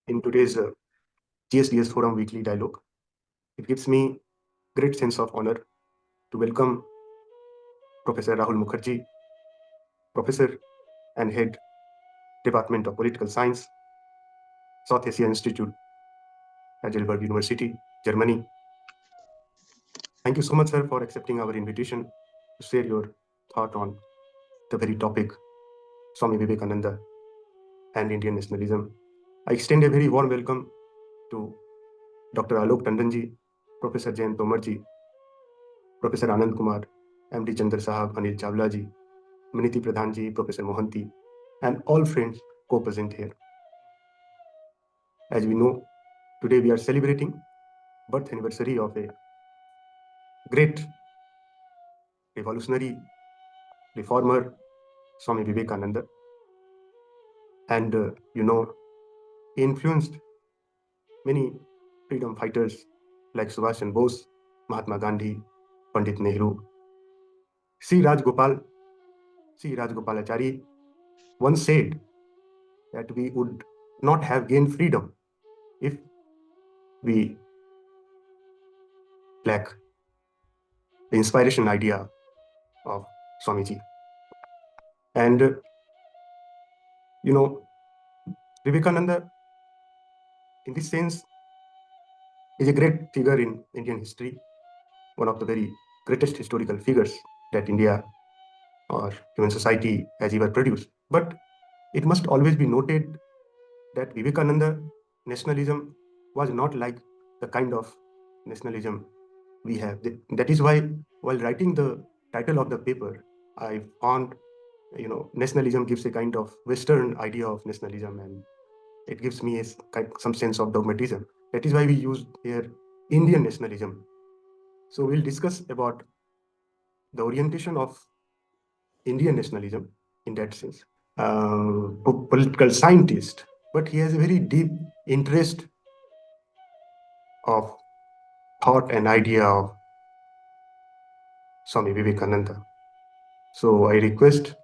in today's GSDS Forum Weekly Dialogue. It gives me great sense of honor to welcome Professor Rahul Mukherji, Professor and Head, Department of Political Science, South Asia Institute, Heidelberg University, Germany. Thank you so much, sir, for accepting our invitation to share your thought on the very topic, Swami Vivekananda and Indian nationalism. I extend a very warm welcome to Dr. Alok Tandon, Professor Jayant Tomar, Professor Anand Kumar, MD Chandra Sahab, Anil Chawla ji, Maniti Pradhan ji, Professor Mohanty, and all friends co-present here. As we know, today we are celebrating birth anniversary of a great revolutionary reformer, Swami Vivekananda. And he influenced many freedom fighters like Subhash Chandra Bose, Mahatma Gandhi, Pandit Nehru. C. Rajgopalachari once said that we would not have gained freedom if we lack the inspiration idea of Swamiji. And Vivekananda, in this sense, is a great figure in Indian history, one of the very greatest historical figures that India or human society has ever produced. But it must always be noted that Vivekananda nationalism was not like the kind of nationalism we have. That is why, while writing the title of the paper, I found, nationalism gives a kind of Western idea of nationalism, and it gives me some sense of dogmatism. That is why we use here Indian nationalism. So we'll discuss about the orientation of Indian nationalism in that sense. Political scientist, but he has a very deep interest of thought and idea of Swami Vivekananda. So I request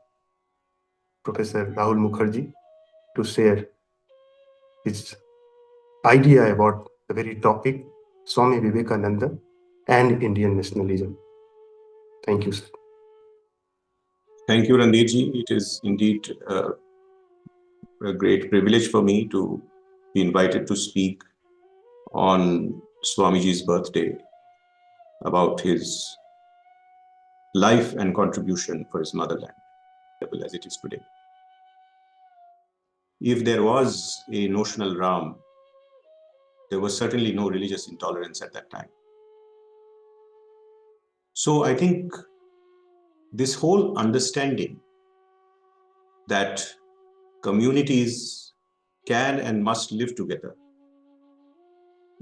Professor Rahul Mukherji to share his idea about the very topic, Swami Vivekananda and Indian nationalism. Thank you, sir. Thank you, Randhir. It is indeed a great privilege for me to be invited to speak on Swamiji's birthday about his life and contribution for his motherland, as it is today. If there was a notional Ram, there was certainly no religious intolerance at that time. So I think this whole understanding that communities can and must live together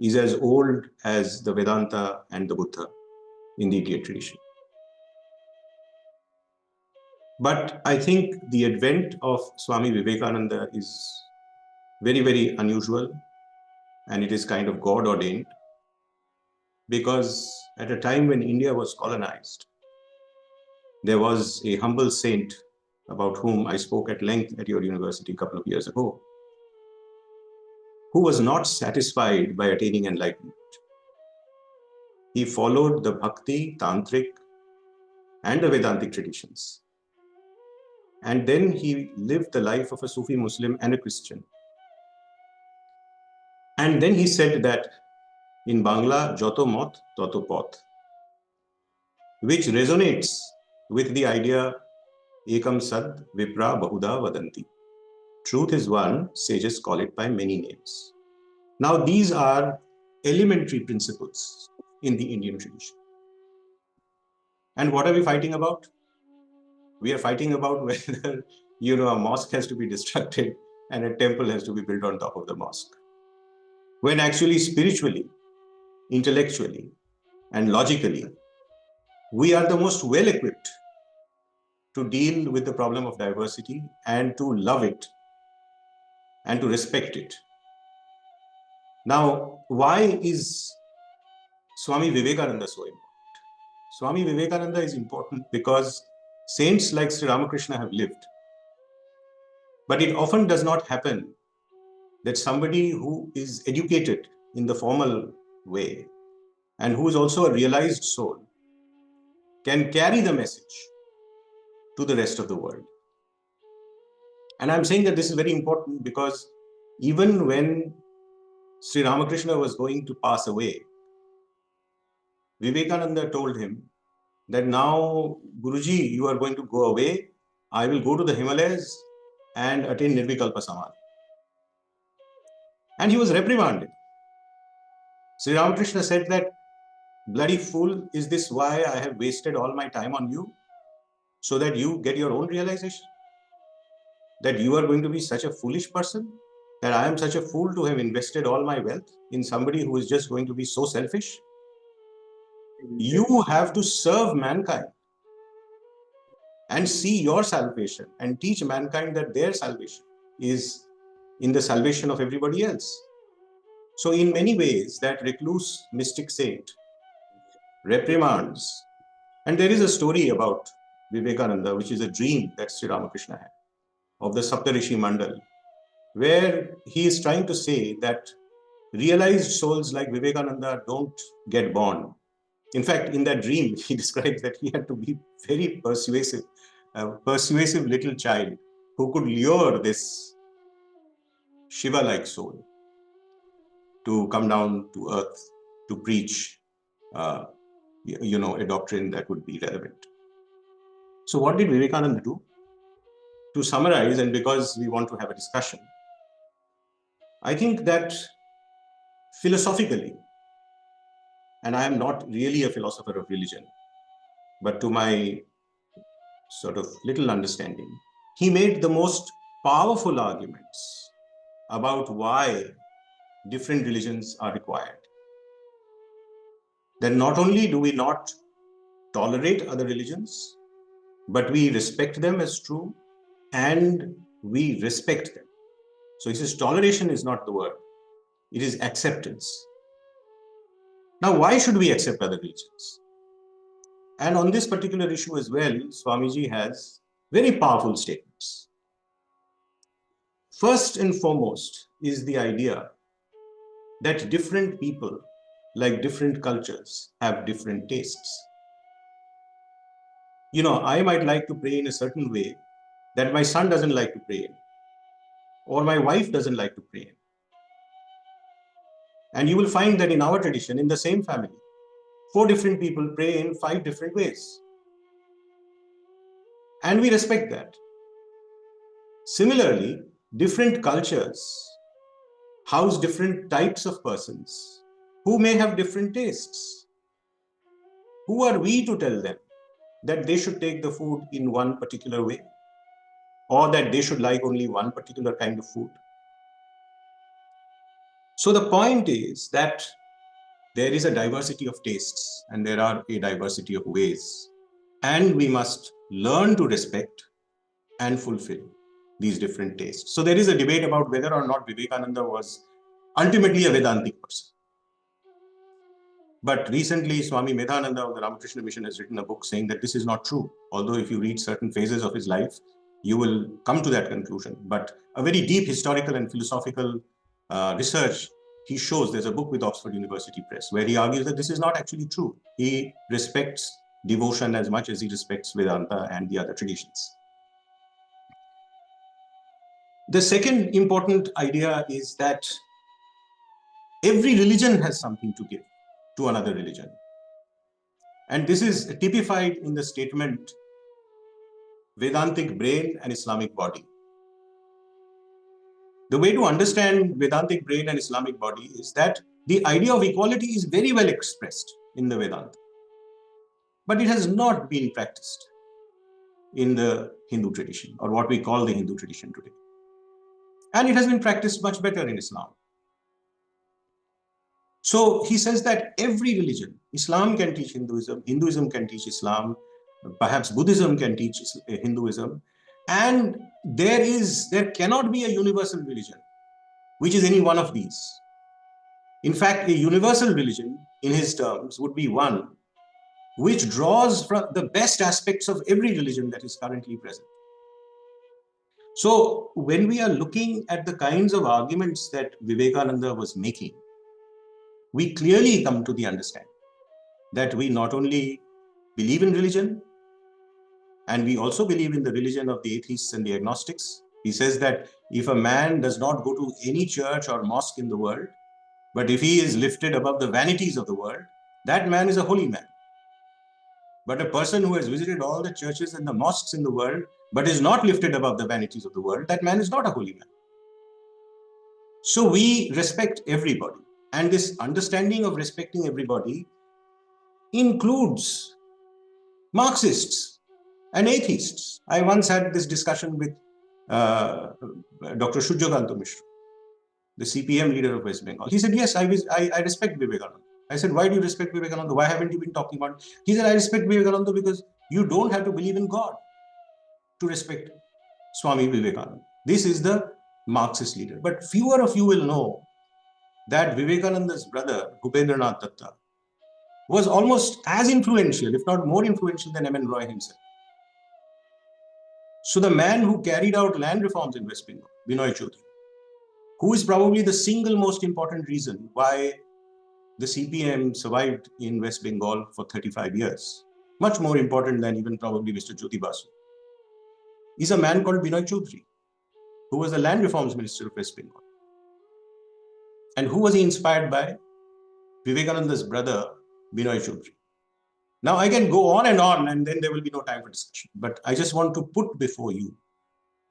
is as old as the Vedanta and the Buddha in the Indian tradition. But I think the advent of Swami Vivekananda is very, very unusual, and it is kind of God ordained, because at a time when India was colonized, there was a humble saint about whom I spoke at length at your university a couple of years ago, who was not satisfied by attaining enlightenment. He followed the Bhakti, Tantric, and the Vedantic traditions. And then he lived the life of a Sufi Muslim and a Christian. And then he said that in Bangla, Joto Mot, Toto Poth, which resonates with the idea Ekam Sad Vipra Bahuda Vadanti. Truth is one, sages call it by many names. Now, these are elementary principles in the Indian tradition. And what are we fighting about? We are fighting about whether, a mosque has to be destructed and a temple has to be built on top of the mosque. When actually spiritually, intellectually, and logically, we are the most well-equipped to deal with the problem of diversity and to love it and to respect it. Now, why is Swami Vivekananda so important? Swami Vivekananda is important because saints like Sri Ramakrishna have lived. But it often does not happen that somebody who is educated in the formal way and who is also a realized soul can carry the message to the rest of the world. And I'm saying that this is very important because even when Sri Ramakrishna was going to pass away, Vivekananda told him that now, Guruji, you are going to go away. I will go to the Himalayas and attain Nirvikalpa Samadhi. And he was reprimanded. Sri Ramakrishna said that, bloody fool, is this why I have wasted all my time on you? So that you get your own realization? That you are going to be such a foolish person? That I am such a fool to have invested all my wealth in somebody who is just going to be so selfish? You have to serve mankind and see your salvation and teach mankind that their salvation is in the salvation of everybody else. So in many ways, that recluse mystic saint reprimands. And there is a story about Vivekananda, which is a dream that Sri Ramakrishna had, of the Saptarishi Mandal, where he is trying to say that realized souls like Vivekananda don't get born. In fact, in that dream, he describes that he had to be very persuasive, a persuasive little child who could lure this Shiva-like soul to come down to earth to preach, a doctrine that would be relevant. So what did Vivekananda do? To summarize, and because we want to have a discussion, I think that philosophically, and I am not really a philosopher of religion, but to my sort of little understanding, he made the most powerful arguments about why different religions are required. That not only do we not tolerate other religions, but we respect them as true and we respect them. So he says toleration is not the word, it is acceptance. Now, why should we accept other religions? And on this particular issue as well, Swamiji has very powerful statements. First and foremost is the idea that different people, like different cultures, have different tastes. I might like to pray in a certain way that my son doesn't like to pray in, or my wife doesn't like to pray in. And you will find that in our tradition, in the same family, 4 different people pray in 5 different ways. And we respect that. Similarly, different cultures house different types of persons who may have different tastes. Who are we to tell them that they should take the food in one particular way, or that they should like only one particular kind of food? So the point is that there is a diversity of tastes and there are a diversity of ways, and we must learn to respect and fulfill these different tastes. So there is a debate about whether or not Vivekananda was ultimately a Vedantic person. But recently, Swami Medhananda of the Ramakrishna Mission has written a book saying that this is not true. Although if you read certain phases of his life, you will come to that conclusion. But a very deep historical and philosophical research, he shows, there's a book with Oxford University Press, where he argues that this is not actually true. He respects devotion as much as he respects Vedanta and the other traditions. The second important idea is that every religion has something to give to another religion. And this is typified in the statement Vedantic brain and Islamic body. The way to understand Vedantic brain and Islamic body is that the idea of equality is very well expressed in the Vedanta, but it has not been practiced in the Hindu tradition, or what we call the Hindu tradition today. And it has been practiced much better in Islam. So he says that every religion, Islam can teach Hinduism, Hinduism can teach Islam, perhaps Buddhism can teach Hinduism, and there cannot be a universal religion which is any one of these. In fact, a universal religion, in his terms, would be one which draws from the best aspects of every religion that is currently present. So when we are looking at the kinds of arguments that Vivekananda was making, we clearly come to the understanding that we not only believe in religion, and we also believe in the religion of the atheists and the agnostics. He says that if a man does not go to any church or mosque in the world, but if he is lifted above the vanities of the world, that man is a holy man. But a person who has visited all the churches and the mosques in the world, but is not lifted above the vanities of the world, that man is not a holy man. So we respect everybody. And this understanding of respecting everybody includes Marxists and atheists. I once had this discussion with Dr. Shujyakanta Mishra, the CPM leader of West Bengal. He said, yes, I respect Vivekananda. I said, why do you respect Vivekananda? Why haven't you been talking about it? He said, I respect Vivekananda because you don't have to believe in God to respect Swami Vivekananda. This is the Marxist leader. But fewer of you will know that Vivekananda's brother, Bhupendranath Datta, was almost as influential, if not more influential than M.N. Roy himself. So the man who carried out land reforms in West Bengal, Binoy Chaudhary, who is probably the single most important reason why the CPM survived in West Bengal for 35 years, much more important than even probably Mr. Jyoti Basu, is a man called Binoy Chaudhary, who was the land reforms minister of West Bengal. And who was he inspired by? Vivekananda's brother, Binoy Chaudhary. Now I can go on, and then there will be no time for discussion. But I just want to put before you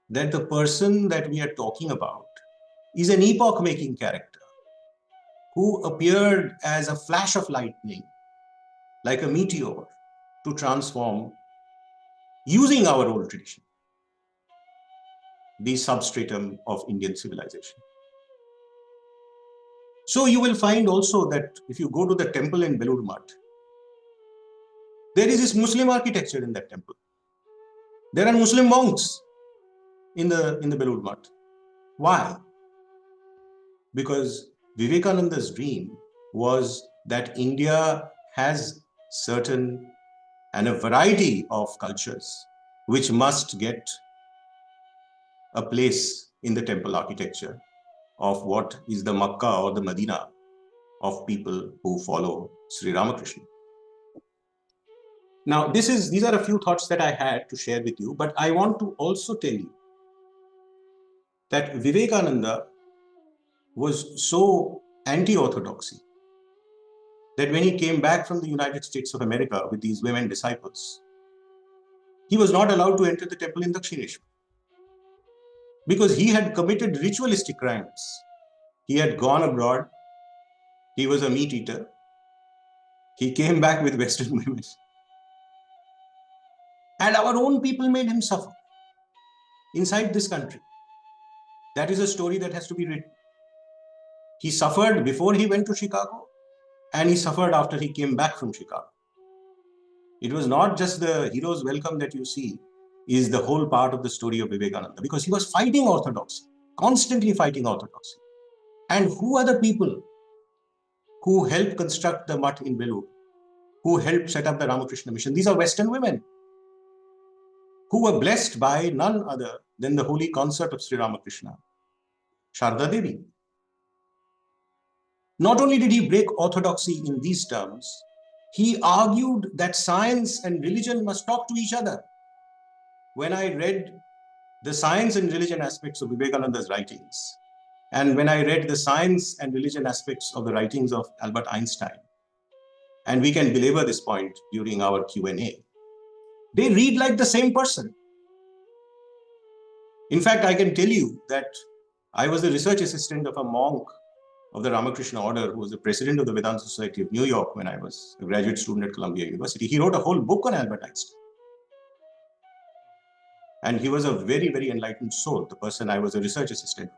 that the person that we are talking about is an epoch-making character who appeared as a flash of lightning, like a meteor, to transform, using our old tradition, the substratum of Indian civilization. So you will find also that if you go to the temple in Belur Math, there is this Muslim architecture in that temple. There are Muslim monks in the Belur Math. Why? Because Vivekananda's dream was that India has certain and a variety of cultures which must get a place in the temple architecture of what is the Makkah or the Medina of people who follow Sri Ramakrishna. Now, these are a few thoughts that I had to share with you, but I want to also tell you that Vivekananda was so anti-orthodoxy that when he came back from the United States of America with these women disciples, he was not allowed to enter the temple in Dakshineshwar because he had committed ritualistic crimes. He had gone abroad. He was a meat eater. He came back with Western women. And our own people made him suffer inside this country. That is a story that has to be written. He suffered before he went to Chicago, and he suffered after he came back from Chicago. It was not just the hero's welcome that you see is the whole part of the story of Vivekananda, because he was fighting orthodoxy, constantly fighting orthodoxy. And who are the people who helped construct the Math in Belur, who helped set up the Ramakrishna mission? These are Western women who were blessed by none other than the holy consort of Sri Ramakrishna, Sharda Devi. Not only did he break orthodoxy in these terms, he argued that science and religion must talk to each other. When I read the science and religion aspects of Vivekananda's writings, and when I read the science and religion aspects of the writings of Albert Einstein, and we can belabor this point during our Q&A, they read like the same person. In fact, I can tell you that I was the research assistant of a monk of the Ramakrishna order who was the president of the Vedanta Society of New York when I was a graduate student at Columbia University. He wrote a whole book on Albert Einstein. And he was a very, very enlightened soul, the person I was a research assistant.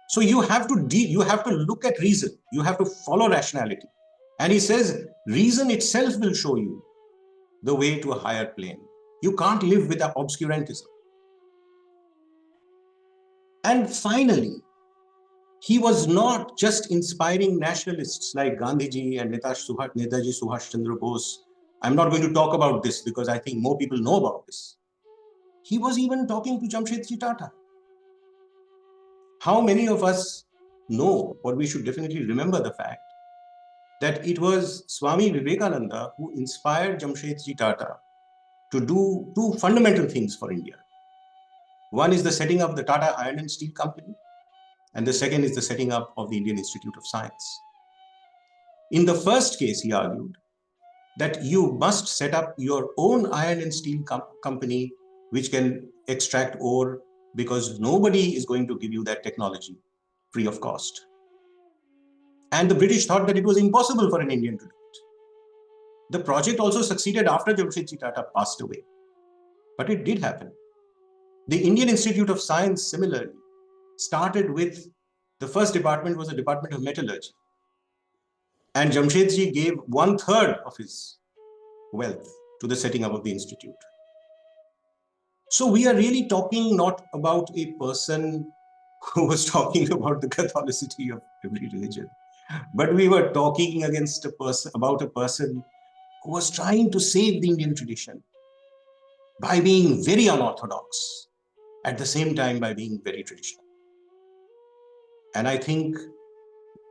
So you have to look at reason. You have to follow rationality. And he says, reason itself will show you the way to a higher plane. You can't live with obscurantism. And finally, he was not just inspiring nationalists like Gandhiji and Netaji Subhash Chandra Bose. I'm not going to talk about this because I think more people know about this. he was even talking to Jamshedji Tata. How many of us know, or we should definitely remember the fact, that it was Swami Vivekananda who inspired Jamshedji Tata to do two fundamental things for India. One is the setting up the Tata Iron and Steel Company, and the second is the setting up of the Indian Institute of Science. In the first case, he argued that you must set up your own iron and steel company which can extract ore, because nobody is going to give you that technology free of cost. And the British thought that it was impossible for an Indian to do it. The project also succeeded after Jamshedji Tata passed away, but it did happen. The Indian Institute of Science similarly started with, the first department was a department of metallurgy, and Jamshedji gave 1/3 of his wealth to the setting up of the institute. So we are really talking not about a person who was talking about the Catholicity of every religion, but we were talking about a person who was trying to save the Indian tradition by being very unorthodox, at the same time by being very traditional. And I think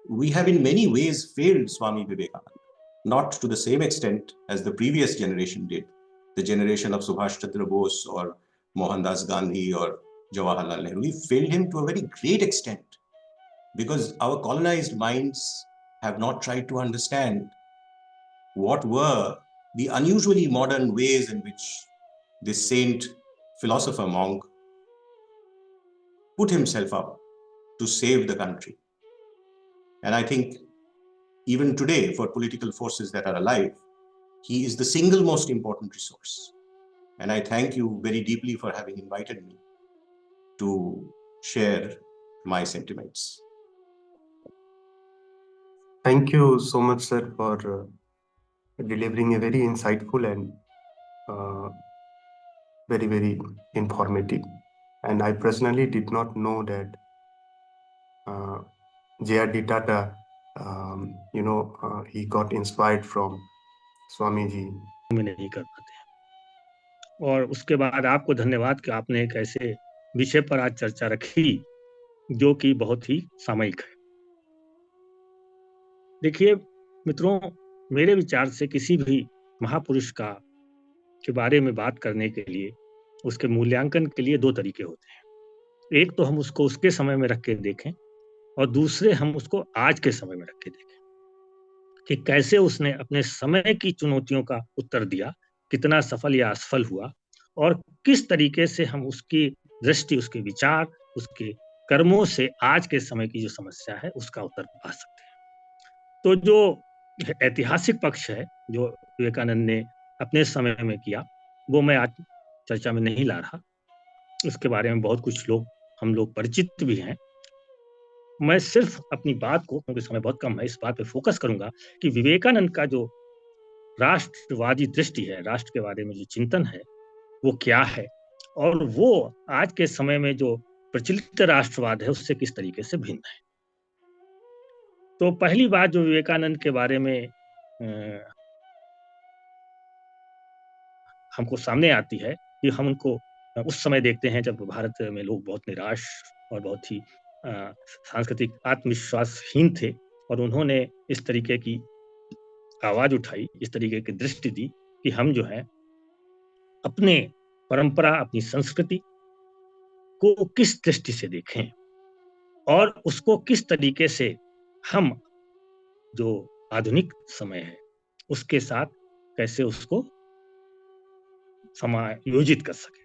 we have in many ways failed Swami Vivekananda, not to the same extent as the previous generation did, the generation of Subhash Chandra Bose or Mohandas Gandhi or Jawaharlal Nehru. We failed him to a very great extent because our colonized minds have not tried to understand what were the unusually modern ways in which this saint, philosopher, monk put himself up to save the country. And I think even today, for political forces that are alive, he is the single most important resource. And I thank you very deeply for having invited me to share my sentiments. Thank you so much, sir, for delivering a very insightful and very, very informative. And I personally did not know that J.R.D. Tata, he got inspired from Swami Ji. में नहीं कर पाते। और उसके बाद आपको धन्यवाद कि आपने एक ऐसे विषय पर आज चर्चा रखी जो कि बहुत ही सामयिक है। देखिए मित्रों, मेरे विचार से किसी भी महापुरुष के बारे में बात करने के लिए, उसके मूल्यांकन के लिए दो तरीके होते हैं। एक तो हम उसको उसके समय में रख के देखें और दूसरे हम उसको आज के समय में रख के देखें कि कैसे उसने अपने समय की चुनौतियों का उत्तर दिया, कितना सफल या असफल हुआ, और किस तरीके से हम उसकी दृष्टि, उसके विचार, उसके कर्मों से आज के समय की जो समस्या है उसका उत्तर पा सकते हैं। तो जो ऐतिहासिक पक्ष है जो विवेकानंद ने अपने समय में किया, वो मैं आज चर्चा में नहीं ला रहा। उसके बारे में बहुत कुछ हम लोग परिचित भी हैं। मैं सिर्फ अपनी बात को, क्योंकि समय बहुत कम है, इस बात पे फोकस करूंगा कि विवेकानंद का जो राष्ट्रवादी दृष्टि है, राष्ट्र के बारे में जो चिंतन है, वो क्या है और वो आज के समय में जो प्रचलित राष्ट्रवाद है उससे किस तरीके से भिन्न है। तो पहली बात जो विवेकानंद के बारे में हमको सामने आती है कि हम उनको उस समय देखते हैं जब भारत में लोग बहुत निराश और बहुत ही सांस्कृतिक आत्मविश्वासहीन थे, और उन्होंने इस तरीके की आवाज उठाई, इस तरीके की दृष्टि दी कि हम जो है अपने परंपरा, अपनी संस्कृति को किस दृष्टि से देखें और उसको किस तरीके से हम जो आधुनिक समय है उसके साथ कैसे उसको समायोजित कर सके।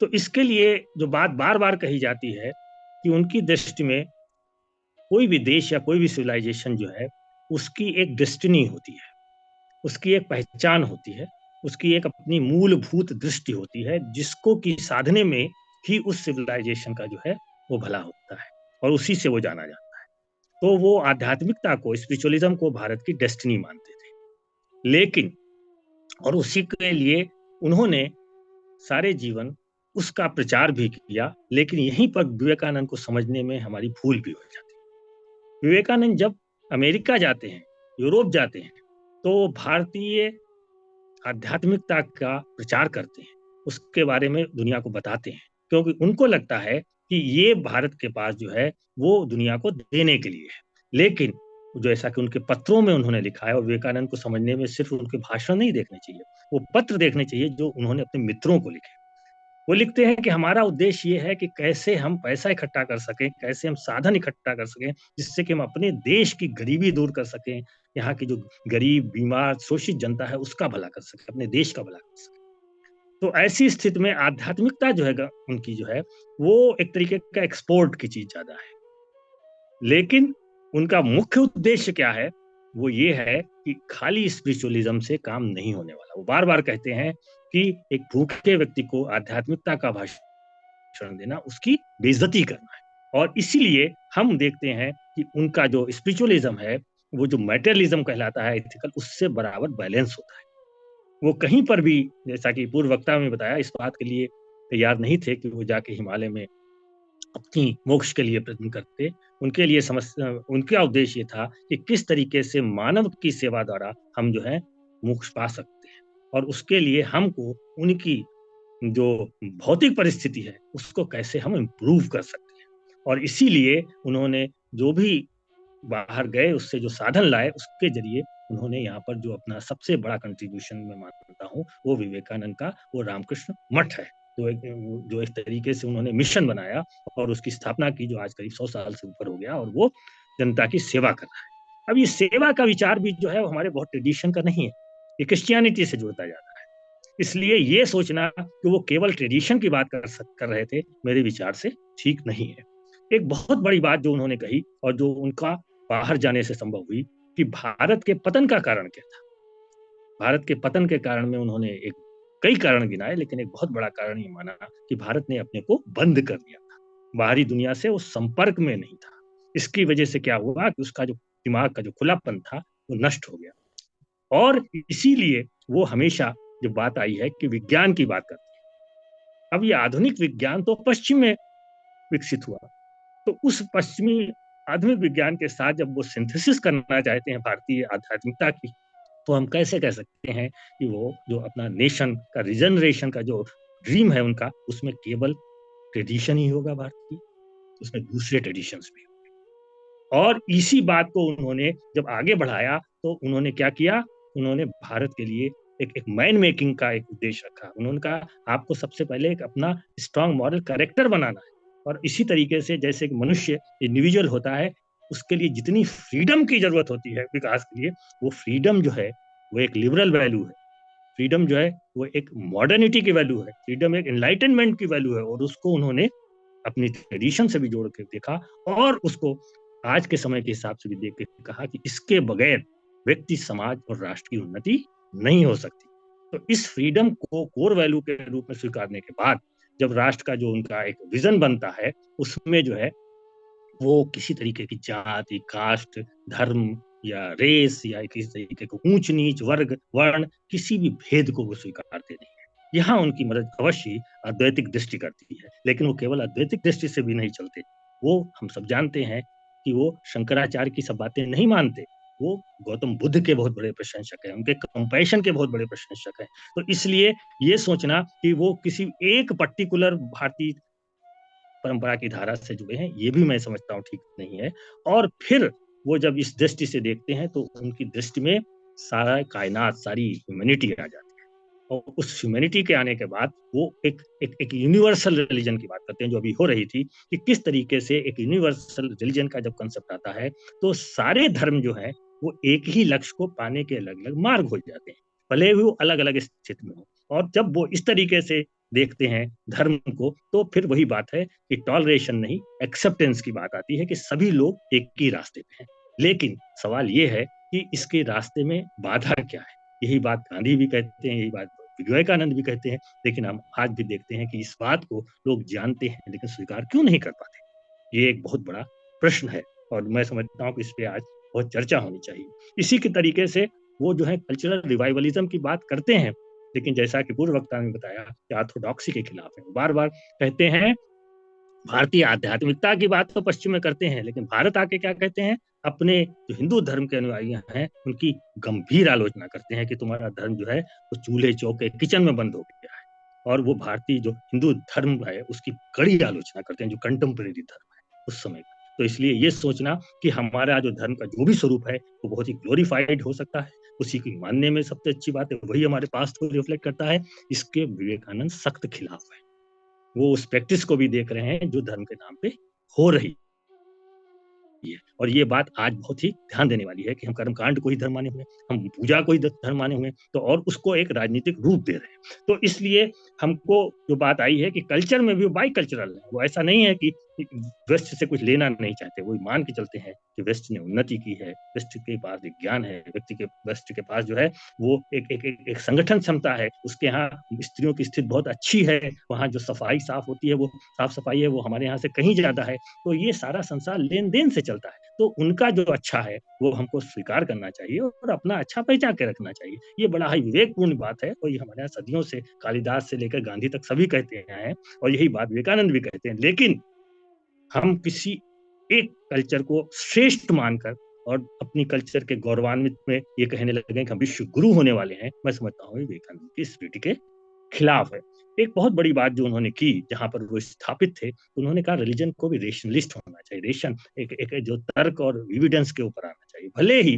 तो इसके लिए जो बात बार बार कही जाती है कि उनकी दृष्टि में कोई भी देश या कोई भी सिविलाइजेशन जो है उसकी एक डेस्टिनी होती है, उसकी एक पहचान होती है, उसकी एक अपनी मूलभूत दृष्टि होती है जिसको कि साधने में ही उस सिविलाइजेशन का जो है वो भला होता है और उसी से वो जाना जाता है। तो वो आध्यात्मिकता को, स्पिरिचुअलिज्म को भारत की डेस्टिनी मानते थे, लेकिन और उसी के लिए उन्होंने सारे जीवन उसका प्रचार भी किया। लेकिन यहीं पर विवेकानंद को समझने में हमारी भूल भी हो जाती है। विवेकानंद जब अमेरिका जाते हैं, यूरोप जाते हैं, तो भारतीय आध्यात्मिकता का प्रचार करते हैं, उसके बारे में दुनिया को बताते हैं, क्योंकि उनको लगता है कि ये भारत के पास जो है वो दुनिया को देने के लिए है। लेकिन जैसा कि उनके पत्रों में उन्होंने लिखा है, और विवेकानंद को समझने में सिर्फ उनके भाषण नहीं देखने चाहिए, वो पत्र देखने चाहिए जो उन्होंने अपने मित्रों को लिखे। वो लिखते हैं कि हमारा उद्देश्य ये है कि कैसे हम पैसा इकट्ठा कर सकें, कैसे हम साधन इकट्ठा कर सकें, जिससे कि हम अपने देश की गरीबी दूर कर सकें, यहाँ की जो गरीब, बीमार, शोषित जनता है उसका भला कर सकें, अपने देश का भला कर सकें। तो ऐसी स्थिति में आध्यात्मिकता जो है उनकी जो है वो एक तरीके का एक्सपोर्ट की चीज ज्यादा है। लेकिन उनका मुख्य उद्देश्य क्या है? वो ये है कि खाली स्पिरिचुअलिज्म से काम नहीं होने वाला। वो बार बार कहते हैं कि एक भूखे व्यक्ति को आध्यात्मिकता का भाषण देना उसकी बेइज्जती करना है। और इसीलिए हम देखते हैं कि उनका जो स्पिरिचुअलिज्म है, वो जो मैटेरियलिज्म कहलाता है एथिकल, उससे बराबर बैलेंस होता है। वो कहीं पर भी, जैसा कि पूर्व वक्ता में बताया, इस बात के लिए तैयार नहीं थे कि वो जाके हिमालय में अपनी मोक्ष के लिए प्रयत्न करते। उनके लिए उनका उद्देश्य ये था कि किस तरीके से मानव की सेवा द्वारा हम जो है मोक्ष पा सकते हैं, और उसके लिए हमको उनकी जो भौतिक परिस्थिति है उसको कैसे हम इम्प्रूव कर सकते हैं। और इसीलिए उन्होंने जो भी बाहर गए उससे जो साधन लाए, उसके जरिए उन्होंने यहाँ पर जो अपना सबसे बड़ा कंट्रीब्यूशन मैं मानता हूँ वो विवेकानंद का वो रामकृष्ण मठ है, जो एक तरीके से उन्होंने मिशन बनाया और उसकी स्थापना की, जो आज करीब 100 साल से ऊपर हो गया, और वो जनता की सेवा कर रहा है। अब ये सेवा का विचार भी जो है वो हमारे बहुत ट्रेडिशन का नहीं है, ये क्रिश्चियनिटी से जुड़ता जाता है। इसलिए ये सोचना कि वो केवल ट्रेडिशन की बात कर रहे थे, मेरे विचार से ठीक नहीं है। एक बहुत बड़ी बात जो उन्होंने कही और जो उनका बाहर जाने से संभव हुई कि भारत के पतन का कारण क्या था। भारत के पतन के कारण में उन्होंने कई कारण गिनाए, लेकिन एक बहुत बड़ा कारण ये माना कि भारत ने अपने को बंद कर दिया था, बाहरी दुनिया से वो संपर्क में नहीं था। इसकी वजह से क्या हुआ कि उसका जो दिमाग का जो खुलापन था वो नष्ट हो गया। और इसीलिए वो हमेशा जो बात आई है कि विज्ञान की बात करते हैं। अब ये आधुनिक विज्ञान तो पश्चिम में विकसित हुआ, तो उस पश्चिमी आधुनिक विज्ञान के साथ जब वो सिंथेसिस करना चाहते हैं भारतीय आध्यात्मिकता की, तो हम कैसे कह सकते हैं कि वो जो अपना नेशन का रिजनरेशन का जो ड्रीम है उनका, उसमें केवल ट्रेडिशन ही होगा भारतीय, उसमें दूसरे ट्रेडिशंस भी। और इसी बात को उन्होंने जब आगे बढ़ाया तो उन्होंने क्या किया, उन्होंने भारत के लिए एक मैन मेकिंग का एक उद्देश्य रखा। उन्होंने कहा आपको सबसे पहले एक अपना स्ट्रांग मॉरल कैरेक्टर बनाना है, और इसी तरीके से जैसे एक मनुष्य इंडिविजुअल होता है, उसके लिए जितनी फ्रीडम की जरूरत होती है विकास के लिए, वो फ्रीडम जो है वो एक लिबरल वैल्यू है, फ्रीडम जो है वो एक मॉडर्निटी की वैल्यू है, फ्रीडम एक एनलाइटनमेंट की वैल्यू है। और उसको उन्होंने अपनी ट्रेडिशन से भी जोड़ के देखा और उसको आज के समय के हिसाब से भी देख के कहा कि इसके बगैर व्यक्ति, समाज और राष्ट्र की उन्नति नहीं हो सकती। तो इस फ्रीडम को कोर वैल्यू के रूप में स्वीकारने के बाद जब राष्ट्र का जो उनका एक विजन बनता है, उसमें जो है वो किसी तरीके की जाति, कास्ट, धर्म या रेस या किसी तरीके को ऊंच नीच, वर्ग, वर्ण, किसी भी भेद को वो स्वीकारते नहीं है। यहाँ उनकी मदद अवश्य अद्वैतिक दृष्टि करती है, लेकिन वो केवल अद्वैतिक दृष्टि से भी नहीं चलते। वो हम सब जानते हैं कि वो शंकराचार्य की सब बातें नहीं मानते, वो गौतम बुद्ध के बहुत बड़े प्रशंसक हैं, उनके कंपैशन के बहुत बड़े प्रशंसक हैं। तो इसलिए ये सोचना कि वो किसी एक पर्टिकुलर भारतीय परंपरा की धारा से जुड़े हैं, ये भी मैं समझता हूँ ठीक नहीं है। और फिर वो जब इस दृष्टि से देखते हैं तो उनकी दृष्टि में सारा कायनात, सारी ह्यूमैनिटी आ जाती है। और उस ह्यूमैनिटी के आने के बाद वो एक यूनिवर्सल रिलीजन की बात करते हैं, जो अभी हो रही थी कि किस तरीके से एक यूनिवर्सल रिलीजन का जब कंसेप्ट आता है तो सारे धर्म जो है वो एक ही लक्ष्य को पाने के अलग अलग मार्ग हो जाते हैं, भले ही वो अलग अलग स्थिति में हो। और जब वो इस तरीके से देखते हैं धर्म को, तो फिर वही बात है कि टॉलरेशन नहीं, एक्सेप्टेंस की बात आती है कि सभी लोग एक ही रास्ते पे हैं। लेकिन सवाल ये है कि इसके रास्ते में बाधा क्या है। यही बात गांधी भी कहते हैं, यही बात विवेकानंद भी कहते हैं, लेकिन हम आज भी देखते हैं कि इस बात को लोग जानते हैं लेकिन स्वीकार क्यों नहीं कर पाते। ये एक बहुत बड़ा प्रश्न है और मैं समझता हूँ कि इस पे आज बहुत चर्चा होनी चाहिए। इसी के तरीके से वो जो है कल्चरल रिवाइवलिज्म की बात करते हैं, लेकिन जैसा कि पूर्व वक्ता ने बताया कि ऑर्थोडॉक्सी के खिलाफ है। बार बार कहते हैं भारतीय आध्यात्मिकता की बात तो पश्चिम में करते हैं, लेकिन भारत आके क्या कहते हैं, अपने जो हिंदू धर्म के अनुयायी हैं उनकी गंभीर आलोचना करते हैं कि तुम्हारा धर्म जो है वो चूल्हे चौके किचन में बंद हो गया है। और वो भारतीय जो हिंदू धर्म है उसकी कड़ी आलोचना करते हैं, जो कंटेम्परेरी धर्म है उस समय का। तो इसलिए ये सोचना कि हमारा जो धर्म का जो भी स्वरूप है वो बहुत ही ग्लोरीफाइड हो सकता है, उसी की मानने में सबसे अच्छी बात है वही हमारे पास्ट को रिफ्लेक्ट करता है, इसके विवेकानंद सख्त खिलाफ है। वो उस प्रैक्टिस को भी देख रहे हैं जो धर्म के नाम पे हो रही है। और ये बात आज बहुत ही ध्यान देने वाली है कि हम कर्मकांड को ही धर्म माने हुए, हम पूजा को ही धर्म माने हुए, तो और उसको एक राजनीतिक रूप दे रहे हैं। तो इसलिए हमको जो बात आई है कि कल्चर में भी बाई कल्चरल है, वो ऐसा नहीं है कि वेस्ट से कुछ लेना नहीं चाहते, वो मान के चलते हैं कि वेस्ट ने उन्नति की है, वेस्ट के पास एक ज्ञान है, व्यक्ति के वेस्ट के पास जो है वो एक संगठन क्षमता है, उसके यहाँ स्त्रियों की स्थिति बहुत अच्छी है, वहाँ जो सफाई साफ होती है, वो साफ सफाई है वो हमारे यहाँ से कहीं ज्यादा है। तो ये सारा संसार लेन देन से चलता है, तो उनका जो अच्छा है वो हमको स्वीकार करना चाहिए और अपना अच्छा पहचान के रखना चाहिए। ये बड़ा ही विवेकपूर्ण बात है और ये हमारे यहाँ सदियों से कालिदास से लेकर गांधी तक सभी कहते हैं और यही बात विवेकानंद भी कहते हैं। लेकिन हम किसी एक कल्चर को श्रेष्ठ मानकर और अपनी कल्चर के गौरवान्वित में ये कहने लगे कि हम विश्व गुरु होने वाले हैं, मैं समझता हूँ विवेकानंद की स्पिरिट के खिलाफ है। एक बहुत बड़ी बात जो उन्होंने की जहां पर वो स्थापित थे, तो उन्होंने कहा रिलीजन को भी रेशनलिस्ट होना चाहिए, रेशन एक जो तर्क और एविडेंस के ऊपर आना चाहिए। भले ही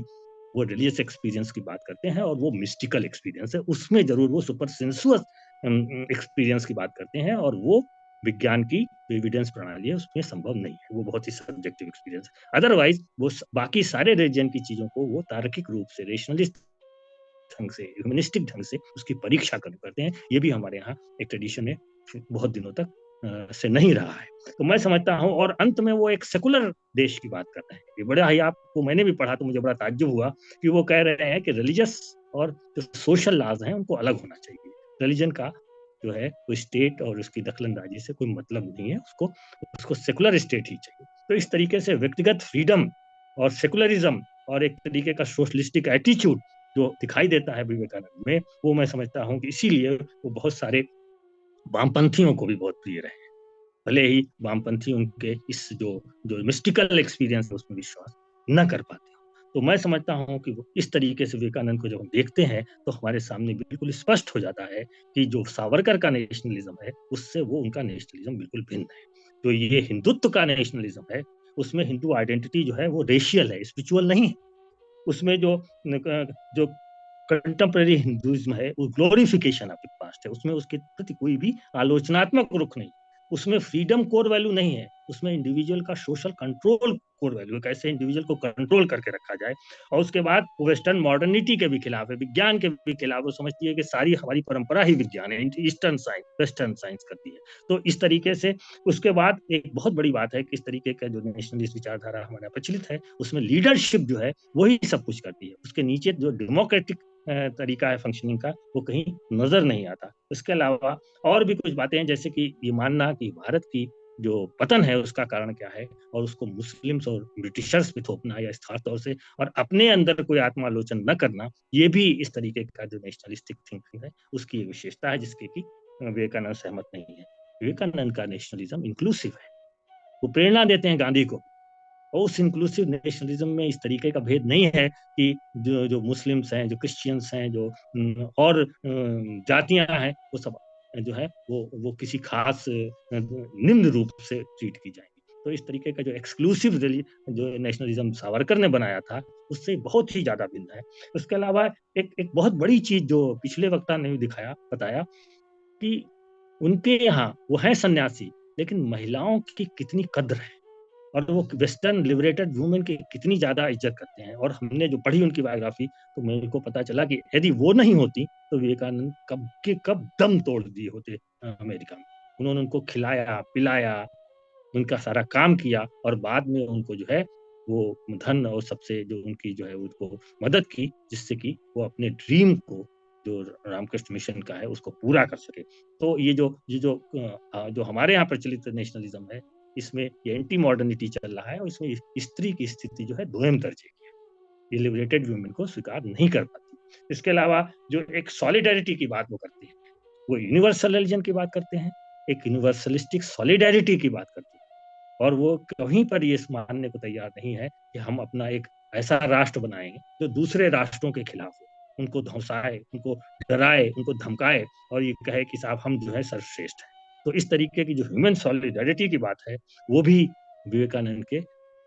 वो रिलीजियस एक्सपीरियंस की बात करते हैं और वो मिस्टिकल एक्सपीरियंस है, उसमें जरूर वो सुपर सेंसुअस एक्सपीरियंस की बात करते हैं, और वो विज्ञान की जो एविडेंस प्रणाली है उसमें संभव नहीं है, वो बहुत ही सब्जेक्टिव एक्सपीरियंस है। अदरवाइज वो बाकी सारे रिलीजन की चीजों को वो तार्किक रूप से रेशनलिस्ट ढंग से, ह्यूमनिस्टिक ढंग से उसकी परीक्षा करते हैं। ये भी हमारे यहाँ एक ट्रेडिशन है, बहुत दिनों तक से नहीं रहा है। तो मैं समझता हूँ, और अंत में वो एक सेकुलर देश की बात करते हैं। ये बड़ा ही, आपको मैंने भी पढ़ा तो मुझे बड़ा ताज्जुब हुआ कि वो कह रहे हैं कि रिलीजियस और जो सोशल लॉज हैं उनको अलग होना चाहिए। रिलीजन का जो है वो स्टेट और उसकी दखलंदाजी से कोई मतलब नहीं है, उसको सेकुलर स्टेट ही चाहिए। तो इस तरीके से व्यक्तिगत फ्रीडम और सेकुलरिज्म और एक तरीके का सोशलिस्टिक एटीट्यूड जो दिखाई देता है विवेकानंद में, वो मैं समझता हूँ कि इसीलिए वो बहुत सारे वामपंथियों को भी बहुत प्रिय रहे। भले ही वामपंथी उनके इस जो मिस्टिकल एक्सपीरियंस है उसमें विश्वास न कर पाते हो। तो मैं समझता हूँ कि वो इस तरीके से विवेकानंद को जब हम देखते हैं तो हमारे सामने बिल्कुल स्पष्ट हो जाता है कि जो सावरकर का नेशनलिज्म है उससे वो उनका नेशनलिज्म बिल्कुल भिन्न है। तो ये हिंदुत्व का नेशनलिज्म है, उसमें हिंदू आइडेंटिटी जो है वो रेशियल है, स्पिरिचुअल नहीं है। उसमें जो कंटेम्प्रेरी हिंदुइज्म है वो ग्लोरिफिकेशन ऑफ द पास्ट है, उसमें उसके प्रति कोई भी आलोचनात्मक रुख नहीं, उसमें फ्रीडम कोर वैल्यू नहीं है, उसमें इंडिविजुअल का सोशल कंट्रोल कोर वैल्यू है, कैसे इंडिविजुअल को कंट्रोल करके रखा जाए। और उसके बाद वेस्टर्न मॉडर्निटी के भी खिलाफ है, विज्ञान के भी खिलाफ। वो समझती है कि सारी हमारी परंपरा ही विज्ञान है, ईस्टर्न साइंस वेस्टर्न साइंस करती है। तो इस तरीके से उसके बाद एक बहुत बड़ी बात है कि इस तरीके का जो नेशनलिस्ट विचारधारा हमारा प्रचलित है उसमें लीडरशिप जो है वही सब कुछ करती है, उसके नीचे जो डेमोक्रेटिक तरीका है फंक्शनिंग का वो कहीं नजर नहीं आता। इसके अलावा और भी कुछ बातें हैं, जैसे कि ये मानना कि भारत की जो पतन है उसका कारण क्या है, और उसको मुस्लिम्स और ब्रिटिशर्स पे थोपना या स्थायी तौर से, और अपने अंदर कोई आत्मालोचन न करना, ये भी इस तरीके का जो नेशनलिस्टिक थिंकिंग है उसकी एक विशेषता है जिसके कि विवेकानंद सहमत नहीं है। विवेकानंद का नेशनलिज्म इंक्लूसिव है, वो प्रेरणा देते हैं गांधी को। और उस इंक्लूसिव नेशनलिज्म में इस तरीके का भेद नहीं है कि जो मुस्लिम्स हैं, जो क्रिश्चियंस हैं, जो और जातियां हैं, वो सब जो है वो किसी खास निम्न रूप से ट्रीट की जाएंगी। तो इस तरीके का जो एक्सक्लूसिव जो नेशनलिज्म सावरकर ने बनाया था उससे बहुत ही ज्यादा भिन्न है। उसके अलावा एक बहुत बड़ी चीज जो पिछले वक्ता ने भी बताया कि उनके यहाँ वो है सन्यासी, लेकिन महिलाओं की कितनी कद्र है और वो वेस्टर्न लिबरेटेड वुमेन की कितनी ज्यादा इज्जत करते हैं। और हमने जो पढ़ी उनकी बायोग्राफी तो मेरे को पता चला कि यदि वो नहीं होती तो विवेकानंद कब के कब दम तोड़ दिए होते अमेरिका में। उन्होंने उनको खिलाया पिलाया, उनका सारा काम किया, और बाद में उनको जो है वो धन और सबसे जो उनकी जो है उनको मदद की, जिससे कि वो अपने ड्रीम को जो रामकृष्ण मिशन का है उसको पूरा कर सके। तो ये जो हमारे यहाँ प्रचलित नेशनलिज्म है इसमें ये एंटी मॉडर्निटी चल रहा है, और इसमें स्त्री की स्थिति जो है दोयम दर्जे की है, ये लिबरेटेड वुमेन को स्वीकार नहीं कर पाती। इसके अलावा जो एक सॉलिडेरिटी की बात वो करते हैं, वो यूनिवर्सल रिलीजन की बात करते हैं, एक यूनिवर्सलिस्टिक सॉलिडेरिटी की बात करते हैं, और वो कहीं पर ये मानने को तैयार नहीं है कि हम अपना एक ऐसा राष्ट्र बनाएंगे जो दूसरे राष्ट्रों के खिलाफ हो। उनको धौंसाए, उनको डराए, उनको धमकाए और ये कहे कि साहब हम जो है सर्वश्रेष्ठ हैं। तो इस तरीके की जो ह्यूमन सॉलिडारिटी की बात है वो भी विवेकानंद के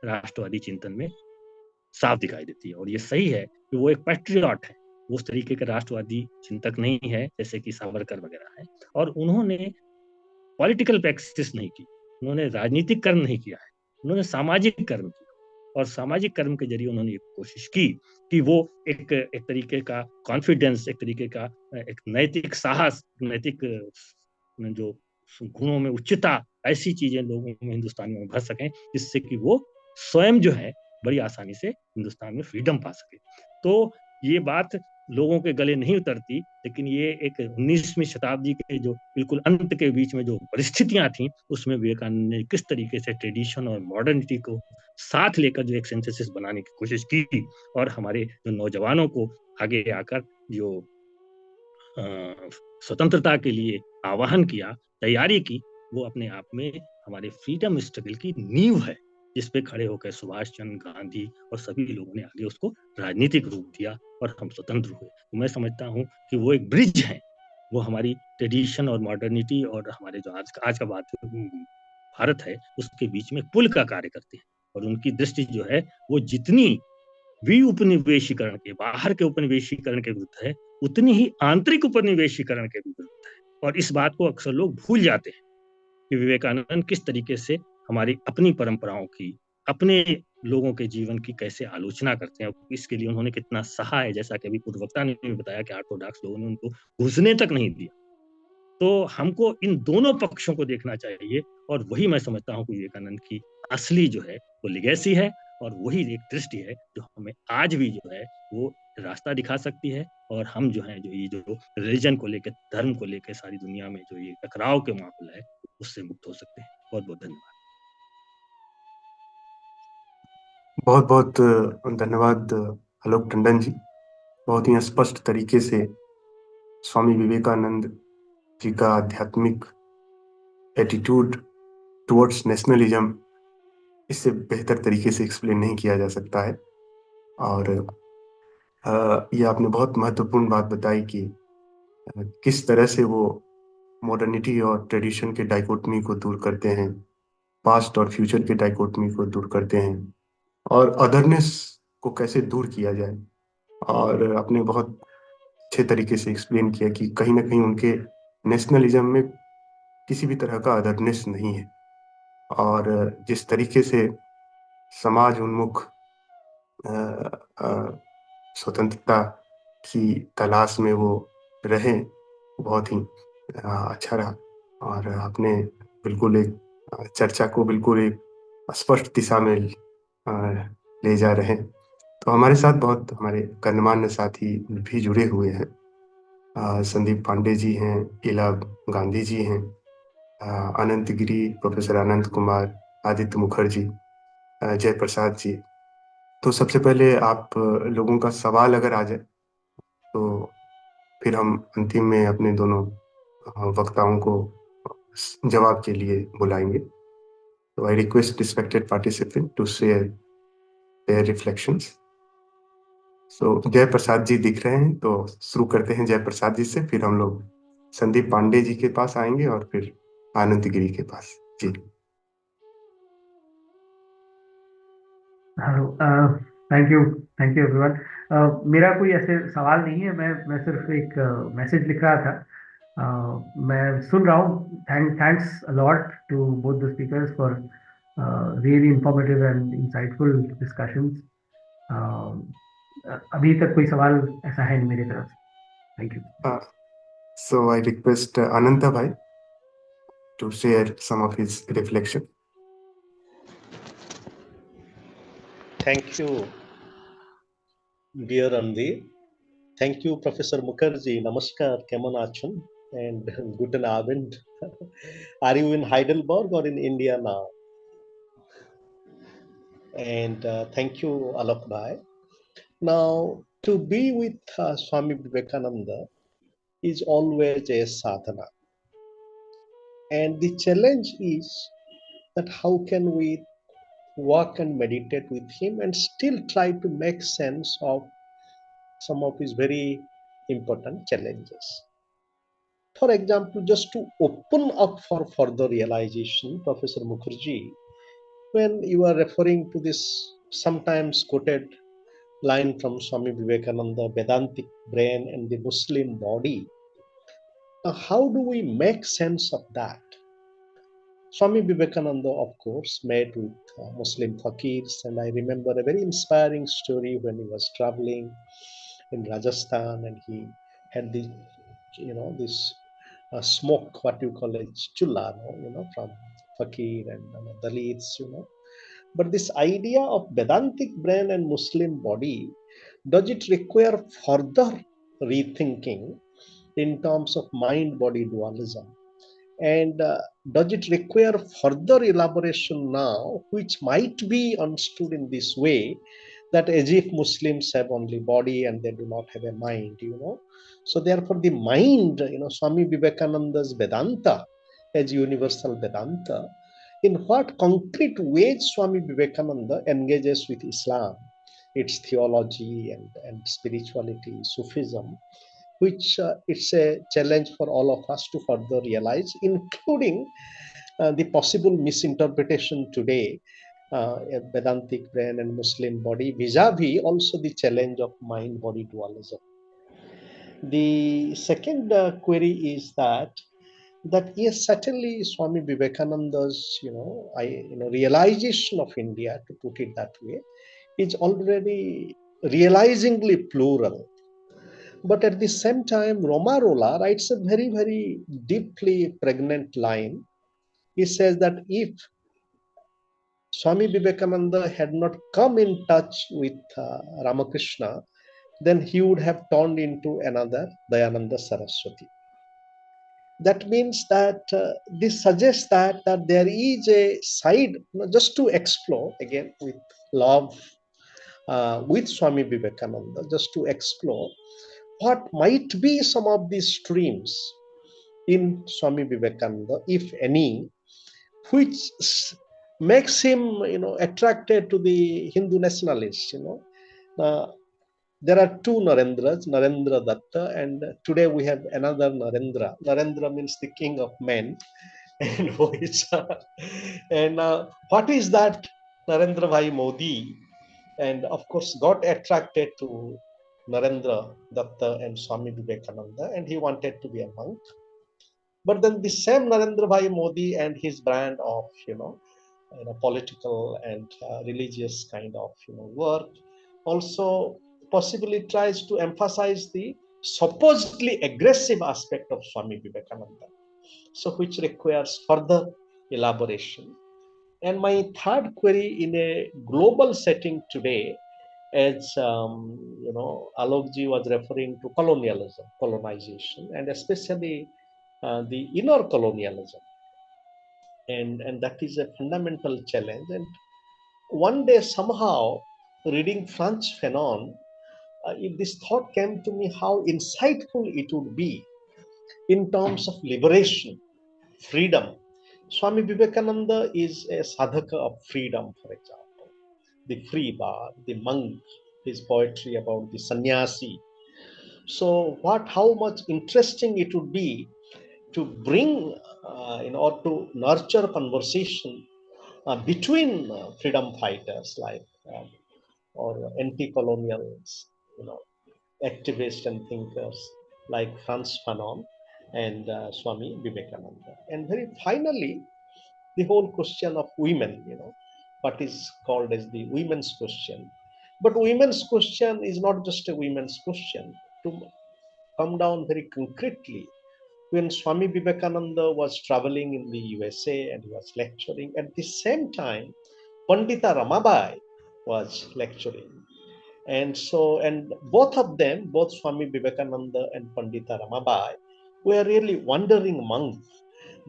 राष्ट्रवादी चिंतन में साफ दिखाई देती है। और ये सही है कि वो एक पैट्रियट है, वो उस तरीके के राष्ट्रवादी चिंतक नहीं है जैसे कि सावरकर वगैरह है। और उन्होंने पॉलिटिकल प्रैक्टिस नहीं की, उन्होंने राजनीतिक कर्म नहीं किया है, उन्होंने सामाजिक कर्म किया। और सामाजिक कर्म के जरिए उन्होंने कोशिश की कि वो एक तरीके का कॉन्फिडेंस, एक तरीके का एक नैतिक साहस, नैतिक जो गुणों में उच्चता, ऐसी चीजें लोगों में, हिंदुस्तानियों में भर सकें जिससे कि वो स्वयं जो है बड़ी आसानी से हिंदुस्तान में फ्रीडम पा सके। तो ये बात लोगों के गले नहीं उतरती, लेकिन ये एक 19वीं शताब्दी के जो बिल्कुल अंत के बीच में जो परिस्थितियां थी उसमें विवेकानंद ने किस तरीके से ट्रेडिशन और मॉडर्निटी को साथ लेकर जो एक सिंथेसिस बनाने की कोशिश की और हमारे जो नौजवानों को आगे आकर जो स्वतंत्रता के लिए आह्वान किया, तैयारी की, वो अपने आप में हमारे फ्रीडम स्ट्रगल की नींव है, जिस पे खड़े होकर सुभाष चंद्र गांधी और सभी लोगों ने आगे उसको राजनीतिक रूप दिया और हम स्वतंत्र हुए। तो मैं समझता हूँ कि वो एक ब्रिज है, वो हमारी ट्रेडिशन और मॉडर्निटी और हमारे जो आज का भारत है उसके बीच में पुल का कार्य करते हैं। और उनकी दृष्टि जो है वो जितनी भी उपनिवेशीकरण के, बाहर के उपनिवेशीकरण के विरुद्ध है, उतनी ही आंतरिक उपनिवेशीकरण के विरुद्ध है। और इस बात को अक्सर लोग भूल जाते हैं कि विवेकानंद किस तरीके से हमारी अपनी परंपराओं की, अपने लोगों के जीवन की कैसे आलोचना करते हैं। इसके लिए उन्होंने कितना सहा है, जैसा कि अभी पूर्ववक्ता ने भी बताया कि ऑर्थोडॉक्स लोगों ने उनको घुसने तक नहीं दिया। तो हमको इन दोनों पक्षों को देखना चाहिए और वही मैं समझता हूँ कि विवेकानंद की असली जो है वो लिगेसी है और वही एक दृष्टि है जो हमें आज भी जो है वो रास्ता दिखा सकती है। और हम जो है जो ये जो रिलीजन को लेकर, धर्म को लेकर सारी दुनिया में जो ये टकराव के माहौल है उससे मुक्त हो सकते हैं। बहुत बहुत धन्यवाद। बहुत बहुत धन्यवाद आलोक टंडन जी। बहुत ही स्पष्ट तरीके से स्वामी विवेकानंद जी का आध्यात्मिक एटीट्यूड टुवर्ड्स नेशनलिज्म इससे बेहतर तरीके से एक्सप्लेन नहीं किया जा सकता है। और ये आपने बहुत महत्वपूर्ण बात बताई कि किस तरह से वो मॉडर्निटी और ट्रेडिशन के डाइकोटमी को दूर करते हैं, पास्ट और फ्यूचर के डाइकोटमी को दूर करते हैं, और अदरनेस को कैसे दूर किया जाए। और आपने बहुत अच्छे तरीके से एक्सप्लेन किया कि कहीं ना कहीं उनके नेशनलिज्म में किसी भी तरह का अदरनेस नहीं है। और जिस तरीके से समाज उन्मुख स्वतंत्रता की तलाश में वो रहे, बहुत ही अच्छा रहा। और आपने बिल्कुल एक चर्चा को बिल्कुल एक स्पष्ट दिशा में ले जा रहे हैं। तो हमारे साथ बहुत हमारे गणमान्य साथी भी जुड़े हुए हैं। संदीप पांडे जी हैं, इला गांधी जी हैं, अनंत गिरी, प्रोफेसर अनंत कुमार, आदित्य मुखर्जी, जयप्रसाद जी। तो सबसे पहले आप लोगों का सवाल अगर आ जाए तो फिर हम अंतिम में अपने दोनों वक्ताओं को जवाब के लिए बुलाएंगे। तो I request respected participant to share their reflections. So Jayprasad ji दिख रहे हैं, तो शुरू करते हैं जयप्रसाद जी से, फिर हम लोग संदीप पांडे जी के पास आएंगे और फिर आनंद गिरी के पास। जी थैंक यू एवरीवन। मेरा कोई ऐसे सवाल नहीं है, मैं सिर्फ एक मैसेज लिख रहा था। मैं सुन रहा हूँ। Thanks a lot to both the speakers for really informative and insightful discussions. अभी तक कोई सवाल ऐसा है नहीं मेरी तरफ से। Thank you. So I request Ananta भाई to share some of his reflection. Thank you, dear Randhir. Thank you, Professor Mukherji. Namaskar, kemon achun? And guten Abend. Are you in Heidelberg or in India now? And thank you, Alok bhai. Now, to be with Swami Vivekananda is always a sadhana. And the challenge is that how can we walk and meditate with him and still try to make sense of some of his very important challenges. For example, just to open up for further realization, Professor Mukherji, when you are referring to this sometimes quoted line from Swami Vivekananda, Vedantic brain and the Muslim body, now how do we make sense of that? Swami Vivekananda, of course, met with Muslim fakirs, and I remember a very inspiring story when he was traveling in Rajasthan, and he had the, this smoke, what you call it, chulla, from fakir and Dalits, But this idea of Vedantic brain and Muslim body, does it require further rethinking in terms of mind-body dualism? And does it require further elaboration now, which might be understood in this way, that as if Muslims have only body and they do not have a mind, So therefore the mind, Swami Vivekananda's Vedanta as universal Vedanta, in what concrete ways Swami Vivekananda engages with Islam, its theology and spirituality, Sufism, which it's a challenge for all of us to further realize, including the possible misinterpretation today, Vedantic brain and Muslim body, vis-a-vis also the challenge of mind-body dualism. The second query is that yes, certainly Swami Vivekananda's realization of India, to put it that way, is already realizingly plural. But at the same time, Romarola writes a very, very deeply pregnant line. He says that if Swami Vivekananda had not come in touch with Ramakrishna, then he would have turned into another Dayananda Saraswati. That means that this suggests that there is a side, just to explore again with love, with Swami Vivekananda, just to explore what might be some of these streams in Swami Vivekananda, if any, which makes him, attracted to the Hindu nationalists. There are two Narendras, Narendra Datta, and today we have another Narendra. Narendra means the king of men, and what is that Narendra Bhai Modi? And of course, got attracted to Narendra Datta and Swami Vivekananda, and he wanted to be a monk. But then the same Narendra Bhai Modi and his brand of, political and religious kind of, work also possibly tries to emphasize the supposedly aggressive aspect of Swami Vivekananda, so which requires further elaboration. And my third query in a global setting today, as Alokji was referring to colonialism, colonization, and especially the inner colonialism, and that is a fundamental challenge. And one day somehow, reading Franz Fanon, this thought came to me how insightful it would be in terms of liberation, freedom. Swami Vivekananda is a sadhaka of freedom, for example. The free bard, the monk, his poetry about the sannyasi. So how much interesting it would be to bring, or to nurture conversation between freedom fighters like, or anti-colonials, activists and thinkers like Franz Fanon and Swami Vivekananda. And very finally, the whole question of women, what is called as the women's question. But women's question is not just a women's question. To come down very concretely, when Swami Vivekananda was traveling in the USA and he was lecturing, at the same time, Pandita Ramabai was lecturing. And both of them, both Swami Vivekananda and Pandita Ramabai, were really wandering monks.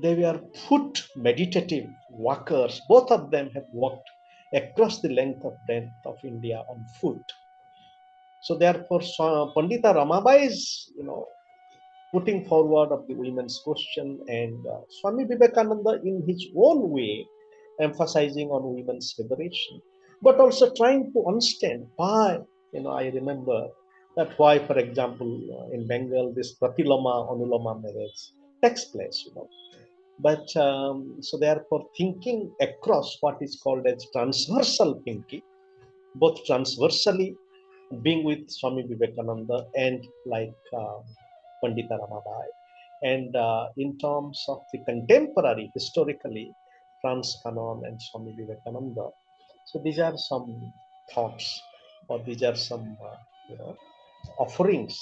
They were foot meditative walkers. Both of them have walked across the length of India on foot. So therefore, Pandita Ramabai is, putting forward of the women's question, and Swami Vivekananda in his own way emphasizing on women's liberation, but also trying to understand why, I remember That why, for example, in Bengal, this Pratiloma Anuloma marriage takes place, But so therefore, thinking across what is called as transversal thinking, both transversally being with Swami Vivekananda and like Pandita Ramabai, and in terms of the contemporary, historically, Franz Fanon and Swami Vivekananda. So these are some thoughts, or these are some offerings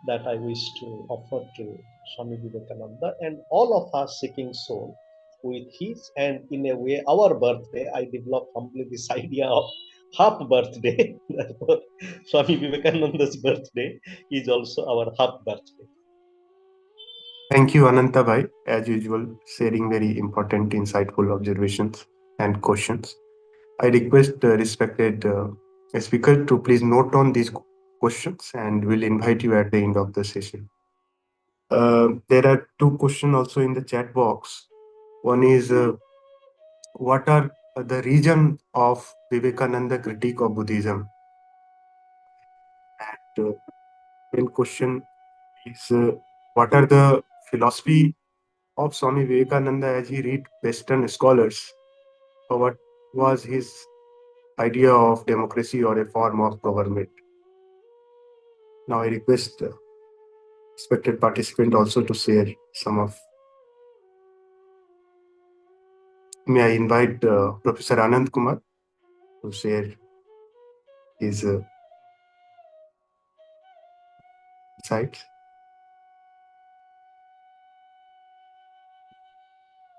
that I wish to offer to Swami Vivekananda and all of us seeking soul with his, and in a way our birthday. I developed humbly this idea of half birthday. Therefore, Swami Vivekananda's birthday is also our half birthday. Thank you, Ananta Bhai, as usual, sharing very important, insightful observations and questions. I request respected speaker to please note on these questions, and we'll invite you at the end of the session. There are two questions also in the chat box. One is, what are the region of Vivekananda critique of Buddhism? And main question is, what are the philosophy of Swami Vivekananda as he read Western scholars? Or what was his idea of democracy or a form of government? Now I request respected participant also to share some of. May I invite Professor Anand Kumar to share his insights.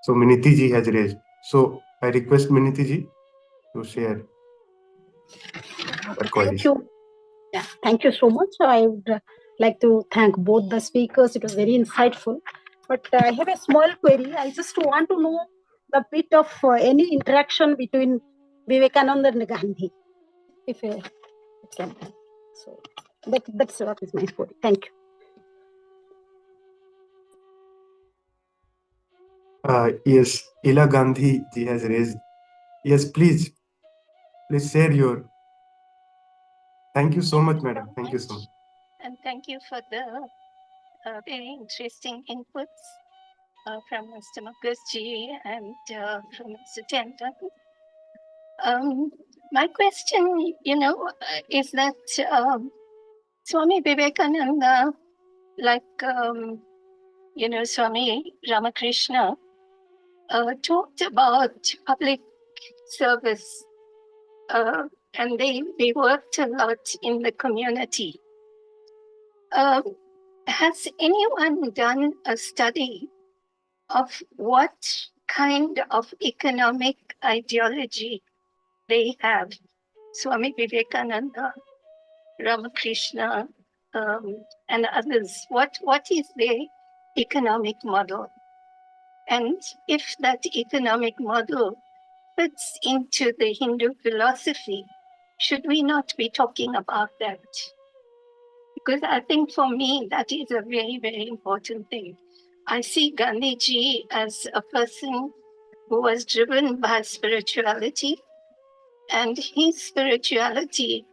So Miniti ji has raised. So I request Miniti ji to share her queries. Thank you. Yeah, thank you so much. I would like to thank both the speakers. It was very insightful. But I have a small query. I just want to know the bit of any interaction between Vivekananda and Gandhi, if it can. So that's what is my query. Thank you. Yes, Ila Gandhi ji has raised. Yes, please share your. Thank you so much, madam. Thank you so much. And thank you for the very interesting inputs from Mr. Mukherji and from Mr. Tandon. My question, is that Swami Vivekananda, like, Swami Ramakrishna, talked about public service, and they worked a lot in the community. Has anyone done a study of what kind of economic ideology they have? Swami Vivekananda, Ramakrishna, and others. What is their economic model? And if that economic model fits into the Hindu philosophy, should we not be talking about that? Because I think for me, that is a very, very important thing. I see Gandhiji as a person who was driven by spirituality, and his spirituality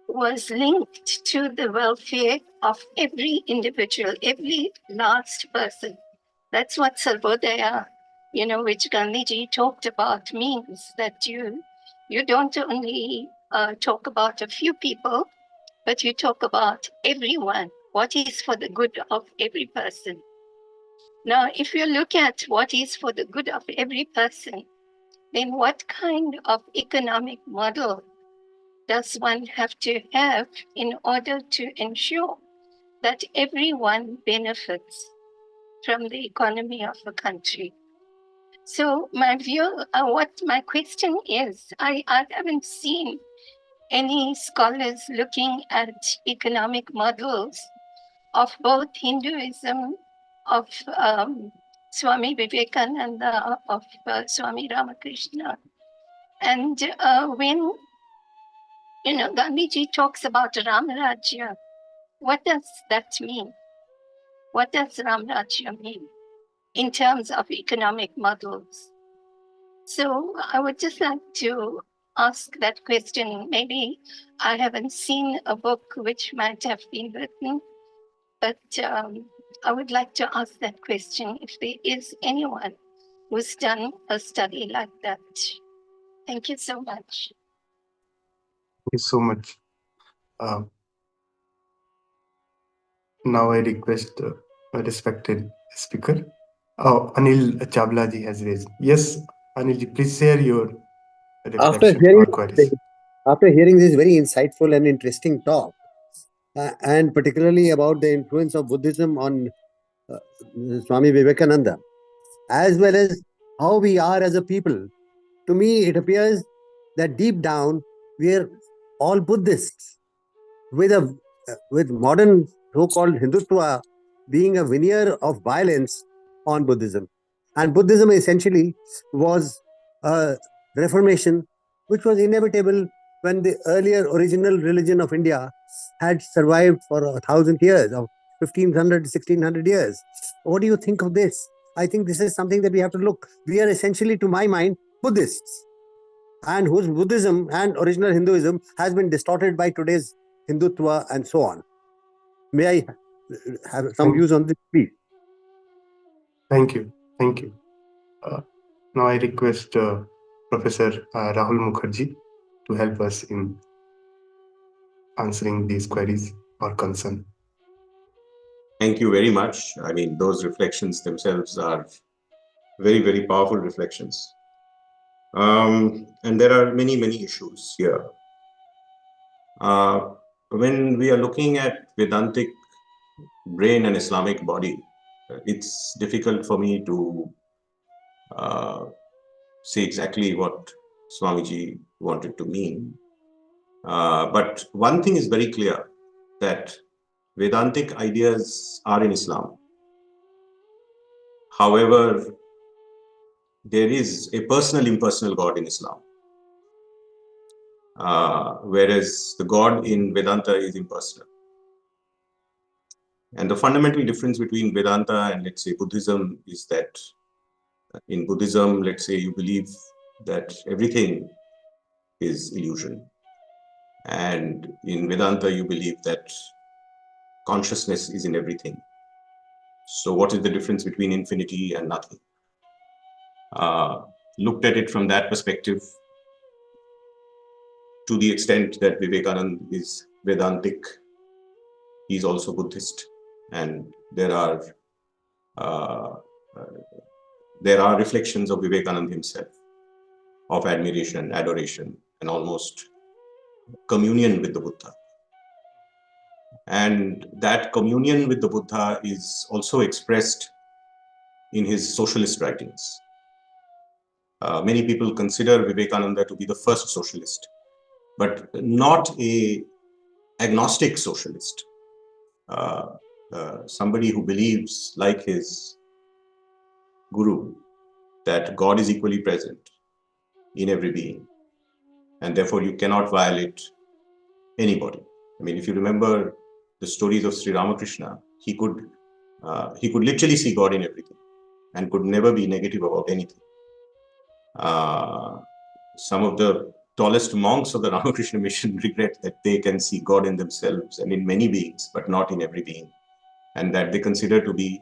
was linked to the welfare of every individual, every last person. That's what Sarvodaya, which Gandhiji talked about, means, that you don't only talk about a few people, but you talk about everyone, what is for the good of every person. Now, if you look at what is for the good of every person, then what kind of economic model does one have to have in order to ensure that everyone benefits from the economy of the country? So my view, what my question is, I haven't seen any scholars looking at economic models of both Hinduism, of Swami Vivekananda, of Swami Ramakrishna. And when Gandhiji talks about Ramarajya, what does that mean? What does Ramarajya mean in terms of economic models? So I would just like to ask that question. Maybe I haven't seen a book which might have been written, but I would like to ask that question if there is anyone who's done a study like that. Thank you so much. Thank you so much. Now I request a respected speaker. Anil Chavla ji has raised. Yes, Anil ji, please share your reflection or queries. After hearing this very insightful and interesting talk, and particularly about the influence of Buddhism on Swami Vivekananda, as well as how we are as a people, to me it appears that deep down we are all Buddhists, with modern so-called Hindutva being a veneer of violence on Buddhism. And Buddhism essentially was a reformation which was inevitable when the earlier original religion of India had survived for 1,000 years, or 1,500, 1,600 years. What do you think of this? I think this is something that we have to look. We are essentially, to my mind, Buddhists, and whose Buddhism and original Hinduism has been distorted by today's Hindutva and so on. May I have some views on this, please? Thank you. Thank you. Now I request Professor Rahul Mukherji to help us in answering these queries or concerns. Thank you very much. I mean, those reflections themselves are very, very powerful reflections. And there are many, many issues here. When we are looking at Vedantic brain and Islamic body, it's difficult for me to say exactly what Swamiji wanted to mean. But one thing is very clear, that Vedantic ideas are in Islam. However, there is a personal, impersonal God in Islam. Whereas the God in Vedanta is impersonal. And the fundamental difference between Vedanta and, let's say, Buddhism is that in Buddhism, let's say, you believe that everything is illusion. And in Vedanta, you believe that consciousness is in everything. So what is the difference between infinity and nothing? Looked at it from that perspective, to the extent that Vivekananda is Vedantic, he's also Buddhist. And there are reflections of Vivekananda himself, of admiration, adoration, and almost communion with the Buddha. And that communion with the Buddha is also expressed in his socialist writings. Many people consider Vivekananda to be the first socialist, but not an agnostic socialist. Somebody who believes, like his guru, that God is equally present in every being, and therefore you cannot violate anybody. I mean, if you remember the stories of Sri Ramakrishna, he could literally see God in everything and could never be negative about anything. Some of the tallest monks of the Ramakrishna mission regret that they can see God in themselves and in many beings, but not in every being, and that they consider to be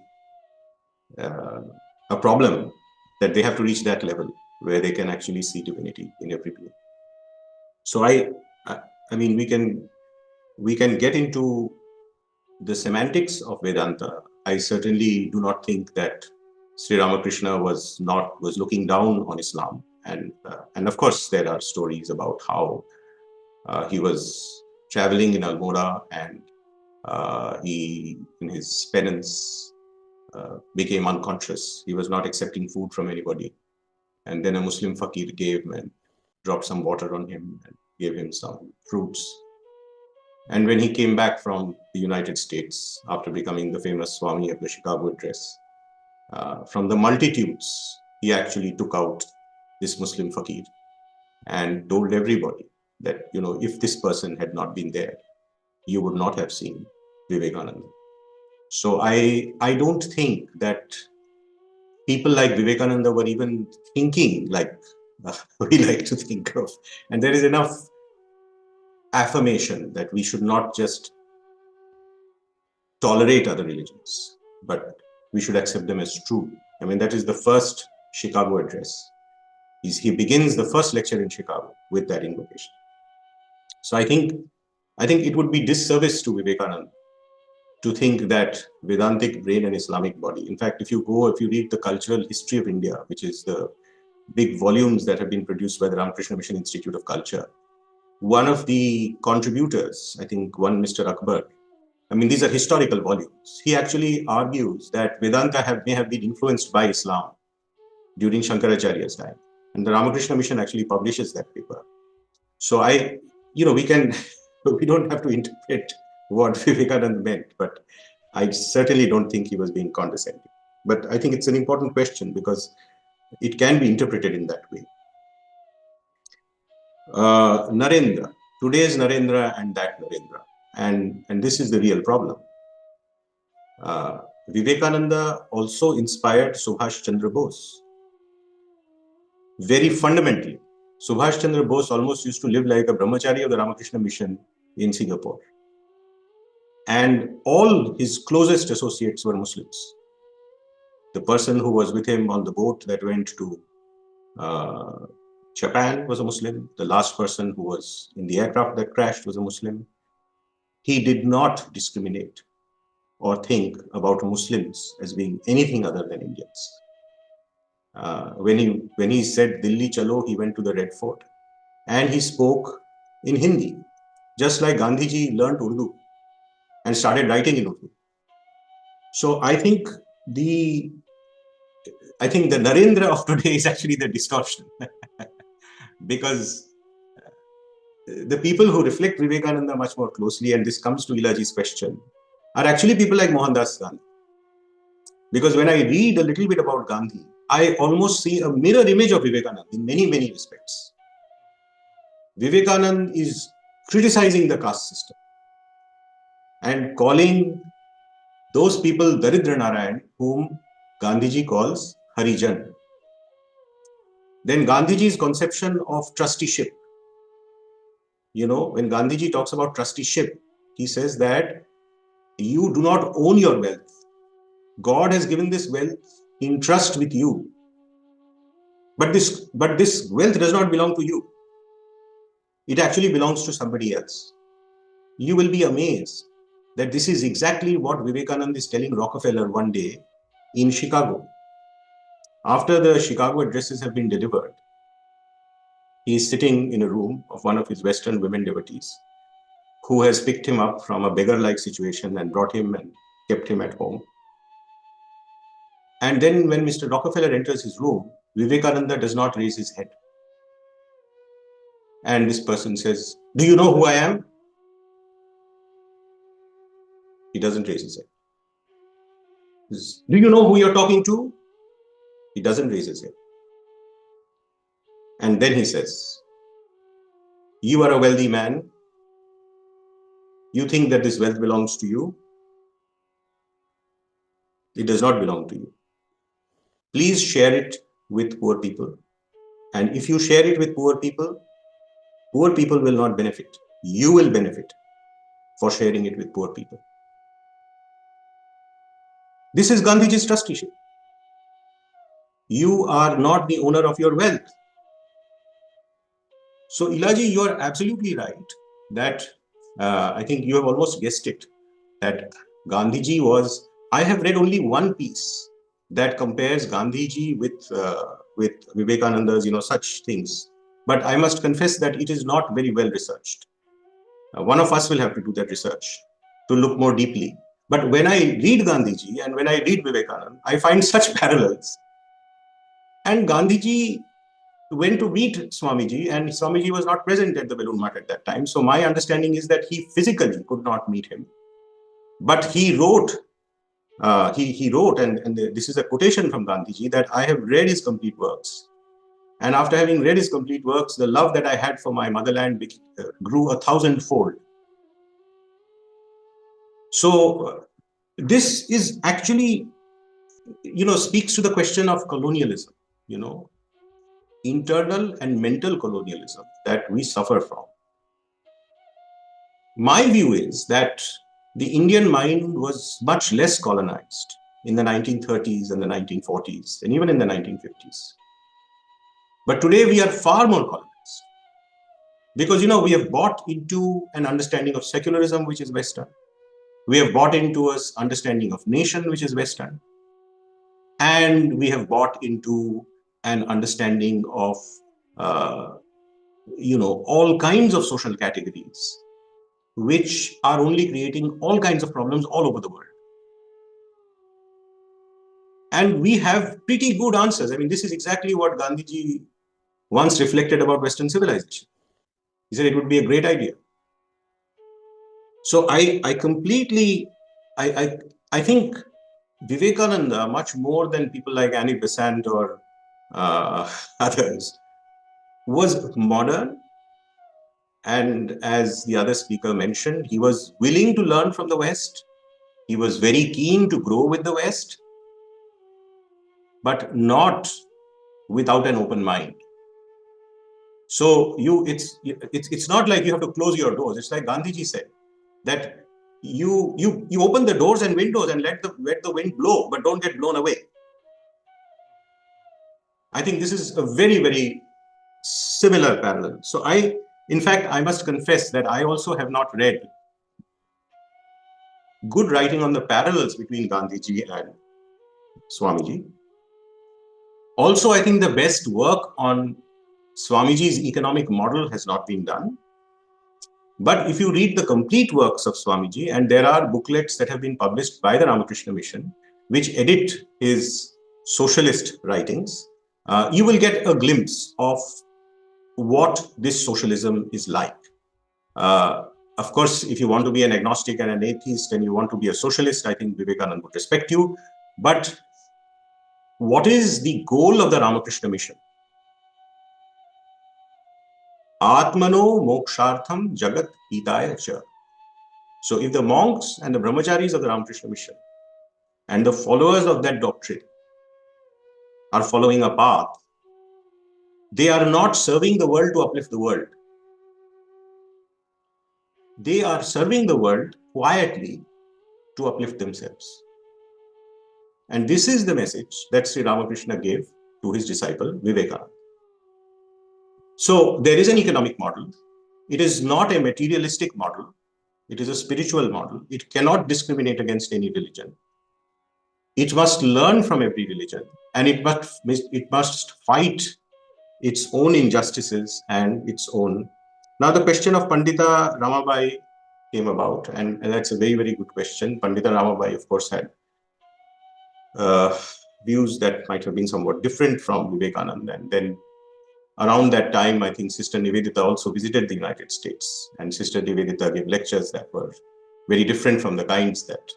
a problem, that they have to reach that level where they can actually see divinity in every being. So I mean, we can get into the semantics of Vedanta. I certainly do not think that Sri Ramakrishna was looking down on Islam. And of course, there are stories about how he was traveling in Almora, and he, in his penance, became unconscious. He was not accepting food from anybody. And then a Muslim fakir came and dropped some water on him and gave him some fruits. And when he came back from the United States, after becoming the famous Swami of the Chicago Address, from the multitudes, he actually took out this Muslim fakir and told everybody that, you know, if this person had not been there, you would not have seen Vivekananda. So I don't think that people like Vivekananda were even thinking like we like to think of. And there is enough affirmation that we should not just tolerate other religions, but we should accept them as true. I mean, that is the first Chicago address. He begins the first lecture in Chicago with that invocation. So I think it would be disservice to Vivekananda to think that Vedantic brain and Islamic body. In fact, if you read the cultural history of India, which is the big volumes that have been produced by the Ramakrishna Mission Institute of Culture, one of the contributors, I think one Mr. Akbar, I mean, these are historical volumes. He actually argues that Vedanta may have been influenced by Islam during Shankaracharya's time. And the Ramakrishna Mission actually publishes that paper. So we don't have to interpret what Vivekananda meant, but I certainly don't think he was being condescending. But I think it's an important question because it can be interpreted in that way. Narendra, today's Narendra and that Narendra. And this is the real problem. Vivekananda also inspired Subhash Chandra Bose. Very fundamentally. Subhash Chandra Bose almost used to live like a brahmachari of the Ramakrishna Mission in Singapore. And all his closest associates were Muslims. The person who was with him on the boat that went to Japan was a Muslim. The last person who was in the aircraft that crashed was a Muslim. He did not discriminate or think about Muslims as being anything other than Indians. When he said Dilli Chalo, he went to the Red Fort and he spoke in Hindi, just like Gandhiji learned Urdu and started writing in Urdu. So I think the Narendra of today is actually the distortion because the people who reflect Vivekananda much more closely, and this comes to Ilaji's question, are actually people like Mohandas Gandhi. Because when I read a little bit about Gandhi, I almost see a mirror image of Vivekananda in many, many respects. Vivekananda is criticizing the caste system and calling those people Daridra Narayan, whom Gandhiji calls Harijan. Then Gandhiji's conception of trusteeship. When Gandhiji talks about trusteeship, he says that you do not own your wealth. God has given this wealth in trust with you. But this wealth does not belong to you. It actually belongs to somebody else. You will be amazed that this is exactly what Vivekananda is telling Rockefeller one day in Chicago. After the Chicago addresses have been delivered, he is sitting in a room of one of his Western women devotees who has picked him up from a beggar-like situation and brought him and kept him at home. And then when Mr. Rockefeller enters his room, Vivekananda does not raise his head. And this person says, "Do you know who I am?" He doesn't raise his head. "Do you know who you're talking to?" He doesn't raise his head. And then he says, "You are a wealthy man. You think that this wealth belongs to you. It does not belong to you. Please share it with poor people. And if you share it with poor people will not benefit. You will benefit for sharing it with poor people." This is Gandhiji's trusteeship. You are not the owner of your wealth. So Ilaji, you are absolutely right that I think you have almost guessed it, that Gandhiji was, I have read only one piece that compares Gandhiji with Vivekananda's, such things. But I must confess that it is not very well researched. One of us will have to do that research to look more deeply. But when I read Gandhiji and when I read Vivekananda, I find such parallels. And Gandhiji went to meet Swamiji, and Swamiji was not present at the Balloon Mart at that time. So my understanding is that he physically could not meet him. But he wrote, and this is a quotation from Gandhiji, that I have read his complete works. And after having read his complete works, the love that I had for my motherland grew 1,000-fold. So this is actually, speaks to the question of colonialism, internal and mental colonialism that we suffer from. My view is that the Indian mind was much less colonized in the 1930s and the 1940s, and even in the 1950s. But today we are far more colonized. Because, we have bought into an understanding of secularism, which is Western. We have bought into an understanding of nation, which is Western. And we have bought into an understanding of, all kinds of social categories, which are only creating all kinds of problems all over the world. And we have pretty good answers. I mean, this is exactly what Gandhiji once reflected about Western civilization. He said it would be a great idea. So I think Vivekananda, much more than people like Annie Besant or others, was modern. And as the other speaker mentioned, he was willing to learn from the West. He was very keen to grow with the West, but not without an open mind. So it's not like you have to close your doors. It's like Gandhiji said, that you open the doors and windows and let the wind blow, but don't get blown away. I think this is a very, very similar parallel. So in fact, I must confess that I also have not read good writing on the parallels between Gandhiji and Swamiji. Also, I think the best work on Swamiji's economic model has not been done. But if you read the complete works of Swamiji, and there are booklets that have been published by the Ramakrishna Mission, which edit his socialist writings, you will get a glimpse of what this socialism is like. Of course, if you want to be an agnostic and an atheist and you want to be a socialist, I think Vivekananda would respect you. But what is the goal of the Ramakrishna Mission? Atmano mokshartham jagat hitaya cha. So if the monks and the brahmacharis of the Ramakrishna Mission and the followers of that doctrine are following a path, they are not serving the world to uplift the world. They are serving the world quietly to uplift themselves. And this is the message that Sri Ramakrishna gave to his disciple Vivekananda. So there is an economic model. It is not a materialistic model. It is a spiritual model. It cannot discriminate against any religion. It must learn from every religion, and it must fight its own injustices and its own. Now the question of Pandita Ramabai came about, and that's a very, very good question. Pandita Ramabai, of course, had views that might have been somewhat different from Vivekananda. And then around that time, I think Sister Nivedita also visited the United States, and Sister Nivedita gave lectures that were very different from the kinds that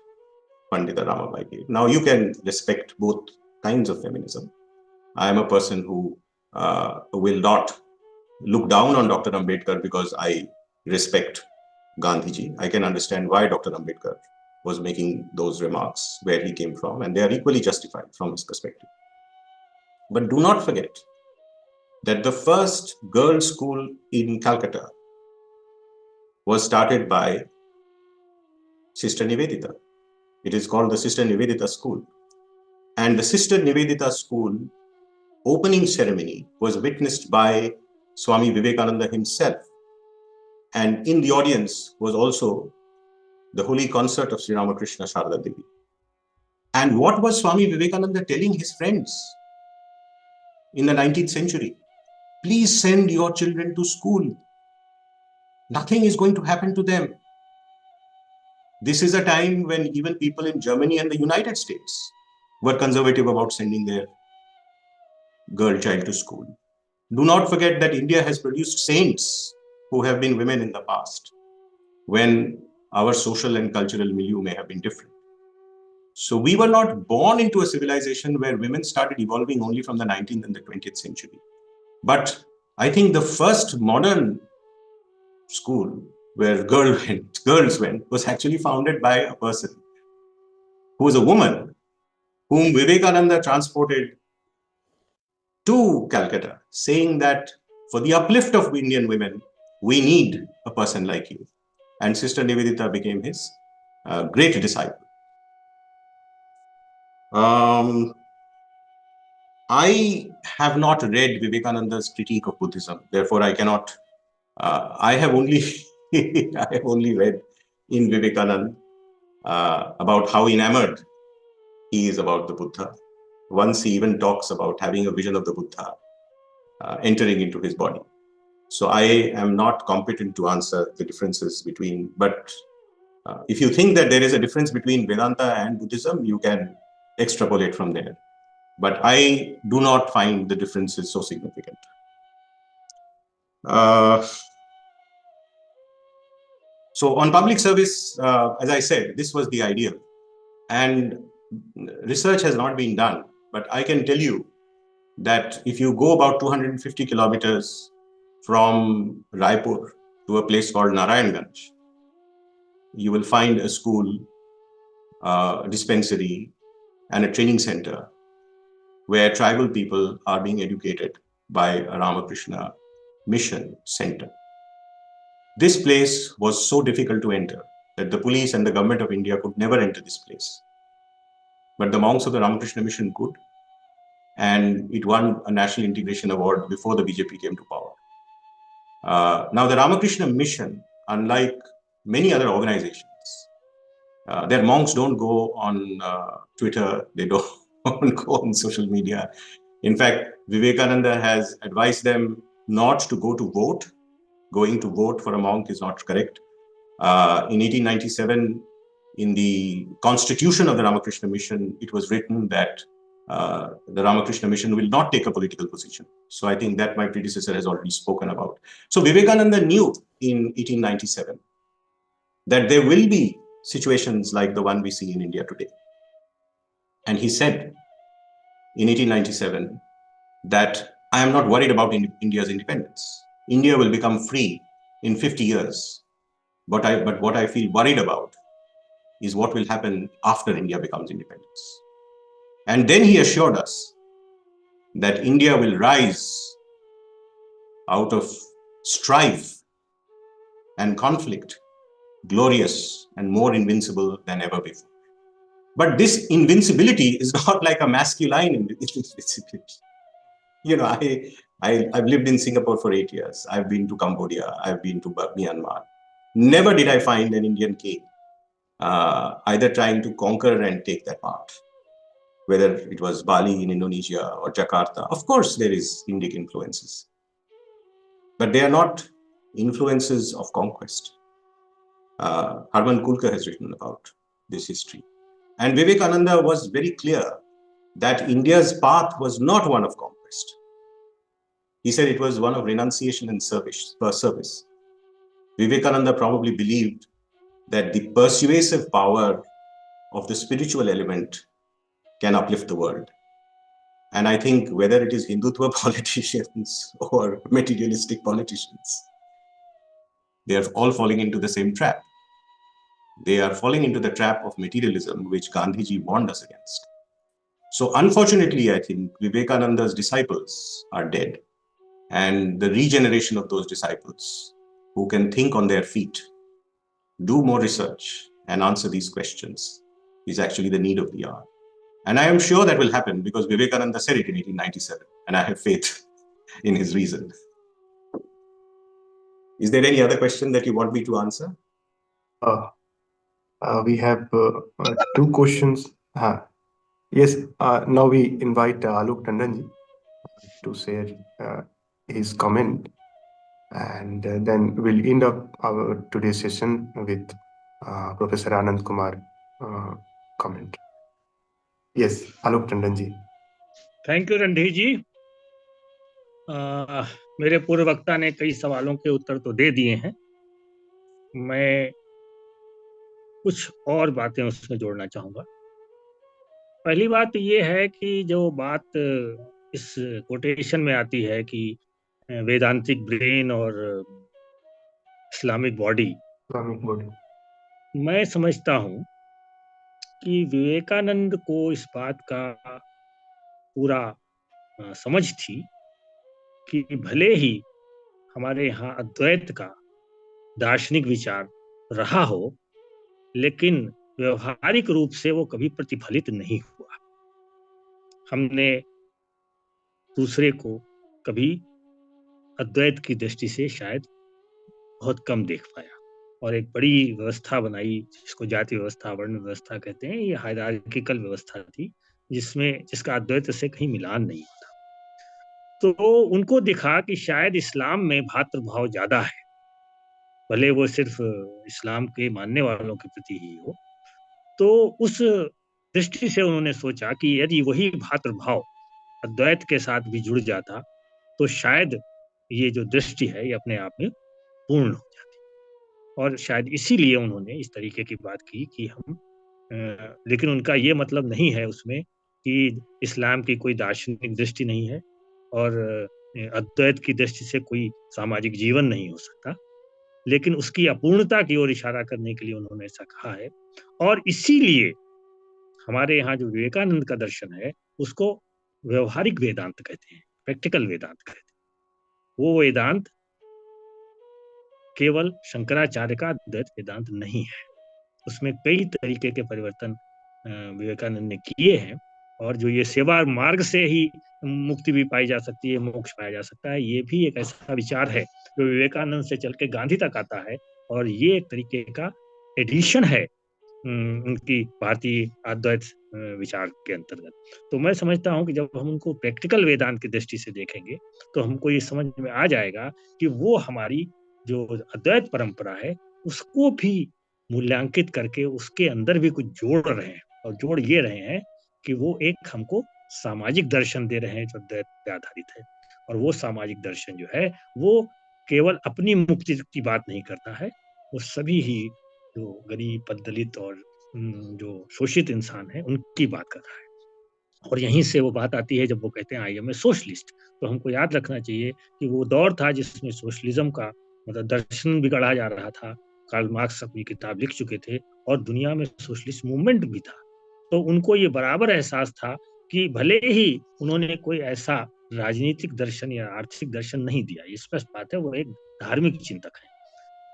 Pandita Ramabai gave. Now, you can respect both kinds of feminism. I am a person who will not look down on Dr. Ambedkar because I respect Gandhiji. I can understand why Dr. Ambedkar was making those remarks, where he came from, and they are equally justified from his perspective. But do not forget that the first girls' school in Calcutta was started by Sister Nivedita. It is called the Sister Nivedita School. And the Sister Nivedita School opening ceremony was witnessed by Swami Vivekananda himself. And in the audience was also the holy consort of Sri Ramakrishna Sharada Devi. And what was Swami Vivekananda telling his friends in the 19th century? Please send your children to school. Nothing is going to happen to them. This is a time when even people in Germany and the United States were conservative about sending their girl child to school. Do not forget that India has produced saints who have been women in the past, when our social and cultural milieu may have been different. So we were not born into a civilization where women started evolving only from the 19th and the 20th century. But I think the first modern school where girls went was actually founded by a person who was a woman whom Vivekananda transported to Calcutta, saying that for the uplift of Indian women, we need a person like you. And Sister Nivedita became his great disciple. I have not read Vivekananda's critique of Buddhism, therefore I cannot. I have only read in Vivekananda about how enamored he is about the Buddha. Once he even talks about having a vision of the Buddha entering into his body. So I am not competent to answer the differences between, but if you think that there is a difference between Vedanta and Buddhism, you can extrapolate from there. But I do not find the differences so significant. So on public service, as I said, this was the ideal. And research has not been done, but I can tell you that if you go about 250 kilometers from Raipur to a place called Narayanganj, you will find a school, dispensary, and a training center where tribal people are being educated by a Ramakrishna mission center. This place was so difficult to enter that the police and the government of India could never enter this place. But the monks of the Ramakrishna mission could, and it won a National Integration Award before the BJP came to power. Now, the Ramakrishna mission, unlike many other organizations, their monks don't go on Twitter, they don't go on social media. In fact, Vivekananda has advised them not to go to vote. Going to vote for a monk is not correct. In 1897, in the constitution of the Ramakrishna mission, it was written that the Ramakrishna mission will not take a political position. So I think that my predecessor has already spoken about. So Vivekananda knew in 1897 that there will be situations like the one we see in India today. And he said in 1897 that I am not worried about India's independence. India will become free in 50 years. But what I feel worried about is what will happen after India becomes independent. And then he assured us that India will rise out of strife and conflict, glorious and more invincible than ever before. But this invincibility is not like a masculine invincibility. You know, I've lived in Singapore for 8 years. I've been to Cambodia. I've been to Myanmar. Never did I find an Indian king either trying to conquer and take that part, whether it was Bali in Indonesia or Jakarta. Of course, there is Indic influences, but they are not influences of conquest. Harman Kulka has written about this history. And Vivekananda was very clear that India's path was not one of conquest. He said it was one of renunciation and service. Vivekananda probably believed that the persuasive power of the spiritual element can uplift the world. And I think whether it is Hindutva politicians or materialistic politicians, they are all falling into the same trap. They are falling into the trap of materialism, which Gandhiji warned us against. So unfortunately, I think Vivekananda's disciples are dead. And the regeneration of those disciples who can think on their feet, do more research, and answer these questions is actually the need of the hour. And I am sure that will happen because Vivekananda said it in 1897, and I have faith in his reason. Is there any other question that you want me to answer? We have two questions. Yes, now we invite Alok Tandon to share his comment, and then we'll end up our today's session with Professor Anand Kumar comment. Yes, Alok Tandon ji. Thank you Randhir ji. मेरे पूर्व वक्ता ने कई सवालों के उत्तर तो दे दिए हैं. मैं कुछ और बातें उसमें जोड़ना चाहूँगा. पहली बात ये है कि जो बात इस कोटेशन में आती है कि वेदांतिक ब्रेन और इस्लामिक बॉडी, मैं समझता हूँ कि विवेकानंद को इस बात का पूरा समझ थी कि भले ही हमारे यहाँ अद्वैत का दार्शनिक विचार रहा हो, लेकिन व्यवहारिक रूप से वो कभी प्रतिफलित नहीं हुआ। हमने दूसरे को कभी अद्वैत की दृष्टि से शायद बहुत कम देख पाया, और एक बड़ी व्यवस्था बनाई जिसको जाति व्यवस्था, वर्ण व्यवस्था कहते हैं। ये हायरार्किकल व्यवस्था थी जिसका अद्वैत से कहीं मिलान नहीं होता। तो उनको दिखा कि शायद इस्लाम में भातृभाव ज्यादा है, भले वो सिर्फ इस्लाम के मानने वालों के प्रति ही हो। तो उस दृष्टि से उन्होंने सोचा कि यदि वही भातृभाव अद्वैत के साथ भी जुड़ जाता तो शायद ये जो दृष्टि है ये अपने आप में पूर्ण हो जाती। और शायद इसीलिए उन्होंने इस तरीके की बात की कि हम लेकिन उनका ये मतलब नहीं है उसमें कि इस्लाम की कोई दार्शनिक दृष्टि नहीं है और अद्वैत की दृष्टि से कोई सामाजिक जीवन नहीं हो सकता, लेकिन उसकी अपूर्णता की ओर इशारा करने के लिए उन्होंने ऐसा कहा है। और इसीलिए हमारे यहाँ जो विवेकानंद का दर्शन है उसको व्यवहारिक वेदांत कहते हैं, प्रैक्टिकल वेदांत कहते हैं। वो वेदांत केवल शंकराचार्य का अद्वैत वेदांत नहीं है, उसमें कई तरीके के परिवर्तन विवेकानंद ने किए हैं। और जो ये सेवा मार्ग से ही मुक्ति भी पाई जा सकती है, मोक्ष पाया जा सकता है, ये भी एक ऐसा विचार है जो विवेकानंद से चल के गांधी तक आता है। और ये एक तरीके का एडिशन है उनकी भारतीय अद्वैत विचार के अंतर्गत। तो मैं समझता हूँ कि जब हम उनको प्रैक्टिकल वेदांत की दृष्टि से देखेंगे तो हमको ये समझ में आ जाएगा कि वो हमारी जो अद्वैत परंपरा है उसको भी मूल्यांकित करके उसके अंदर भी कुछ जोड़ रहे हैं, और जोड़ ये रहे हैं कि वो एक हमको सामाजिक दर्शन दे रहे हैं जो अद्वैत पे आधारित है। और वो सामाजिक दर्शन जो है वो केवल अपनी मुक्ति की बात नहीं करता है, वो सभी ही जो गरीब, दलित और जो शोषित इंसान है उनकी बात कर रहा है। और यहीं से वो बात आती है जब वो कहते हैं आई एम ए सोशलिस्ट। तो हमको याद रखना चाहिए कि वो दौर था जिसमें सोशलिज्म का मतलब दर्शन बिगड़ा जा रहा था। कार्ल मार्क्स अपनी किताब लिख चुके थे और दुनिया में सोशलिस्ट मूवमेंट भी था। तो उनको ये बराबर एहसास था कि भले ही उन्होंने कोई ऐसा राजनीतिक दर्शन या आर्थिक दर्शन नहीं दिया, ये स्पष्ट बात है, वो एक धार्मिक चिंतक है,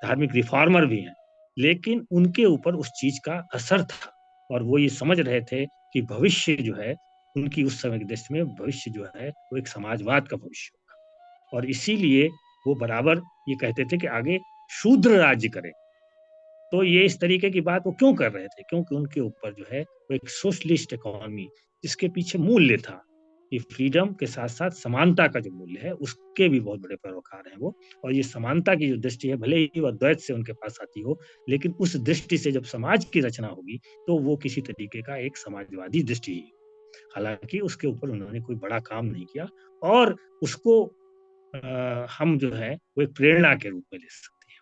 धार्मिक रिफॉर्मर भी हैं, लेकिन उनके ऊपर उस चीज का असर था। और वो ये समझ रहे थे कि भविष्य जो है उनकी उस समय की दृष्टि में भविष्य जो है वो एक समाजवाद का भविष्य होगा। और इसीलिए वो बराबर ये कहते थे कि आगे शूद्र राज्य करे। तो ये इस तरीके की बात वो क्यों कर रहे थे? क्योंकि उनके ऊपर जो है वो एक सोशलिस्ट इकोनॉमी जिसके पीछे मूल्य था कि फ्रीडम के साथ साथ समानता का जो मूल्य है उसके भी बहुत बड़े पैरोकार हैं वो। और ये समानता की जो दृष्टि है भले ही वो अद्वैत से उनके पास आती हो, लेकिन उस दृष्टि से जब समाज की रचना होगी तो वो किसी तरीके का एक समाजवादी दृष्टि ही। हालांकि उसके ऊपर उन्होंने कोई बड़ा काम नहीं किया, और उसको हम जो है वो एक प्रेरणा के रूप में ले सकते हैं।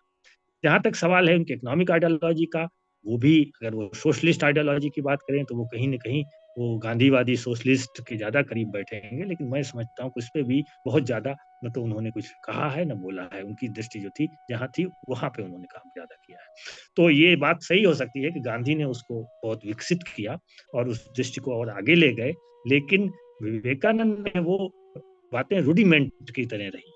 जहां तक सवाल है उनके इकोनॉमिक आइडियोलॉजी का, वो भी अगर वो सोशलिस्ट आइडियोलॉजी की बात करें तो वो कहीं न कहीं वो गांधीवादी सोशलिस्ट के ज्यादा करीब बैठेंगे, लेकिन मैं समझता हूँ कि उस पे भी बहुत ज्यादा न तो उन्होंने कुछ कहा है न बोला है। उनकी दृष्टि जो थी जहाँ थी वहां पे उन्होंने काम ज्यादा किया है। तो ये बात सही हो सकती है कि गांधी ने उसको बहुत विकसित किया और उस दृष्टि को और आगे ले गए, लेकिन विवेकानंद में वो बातें रूडिमेंट की तरह रही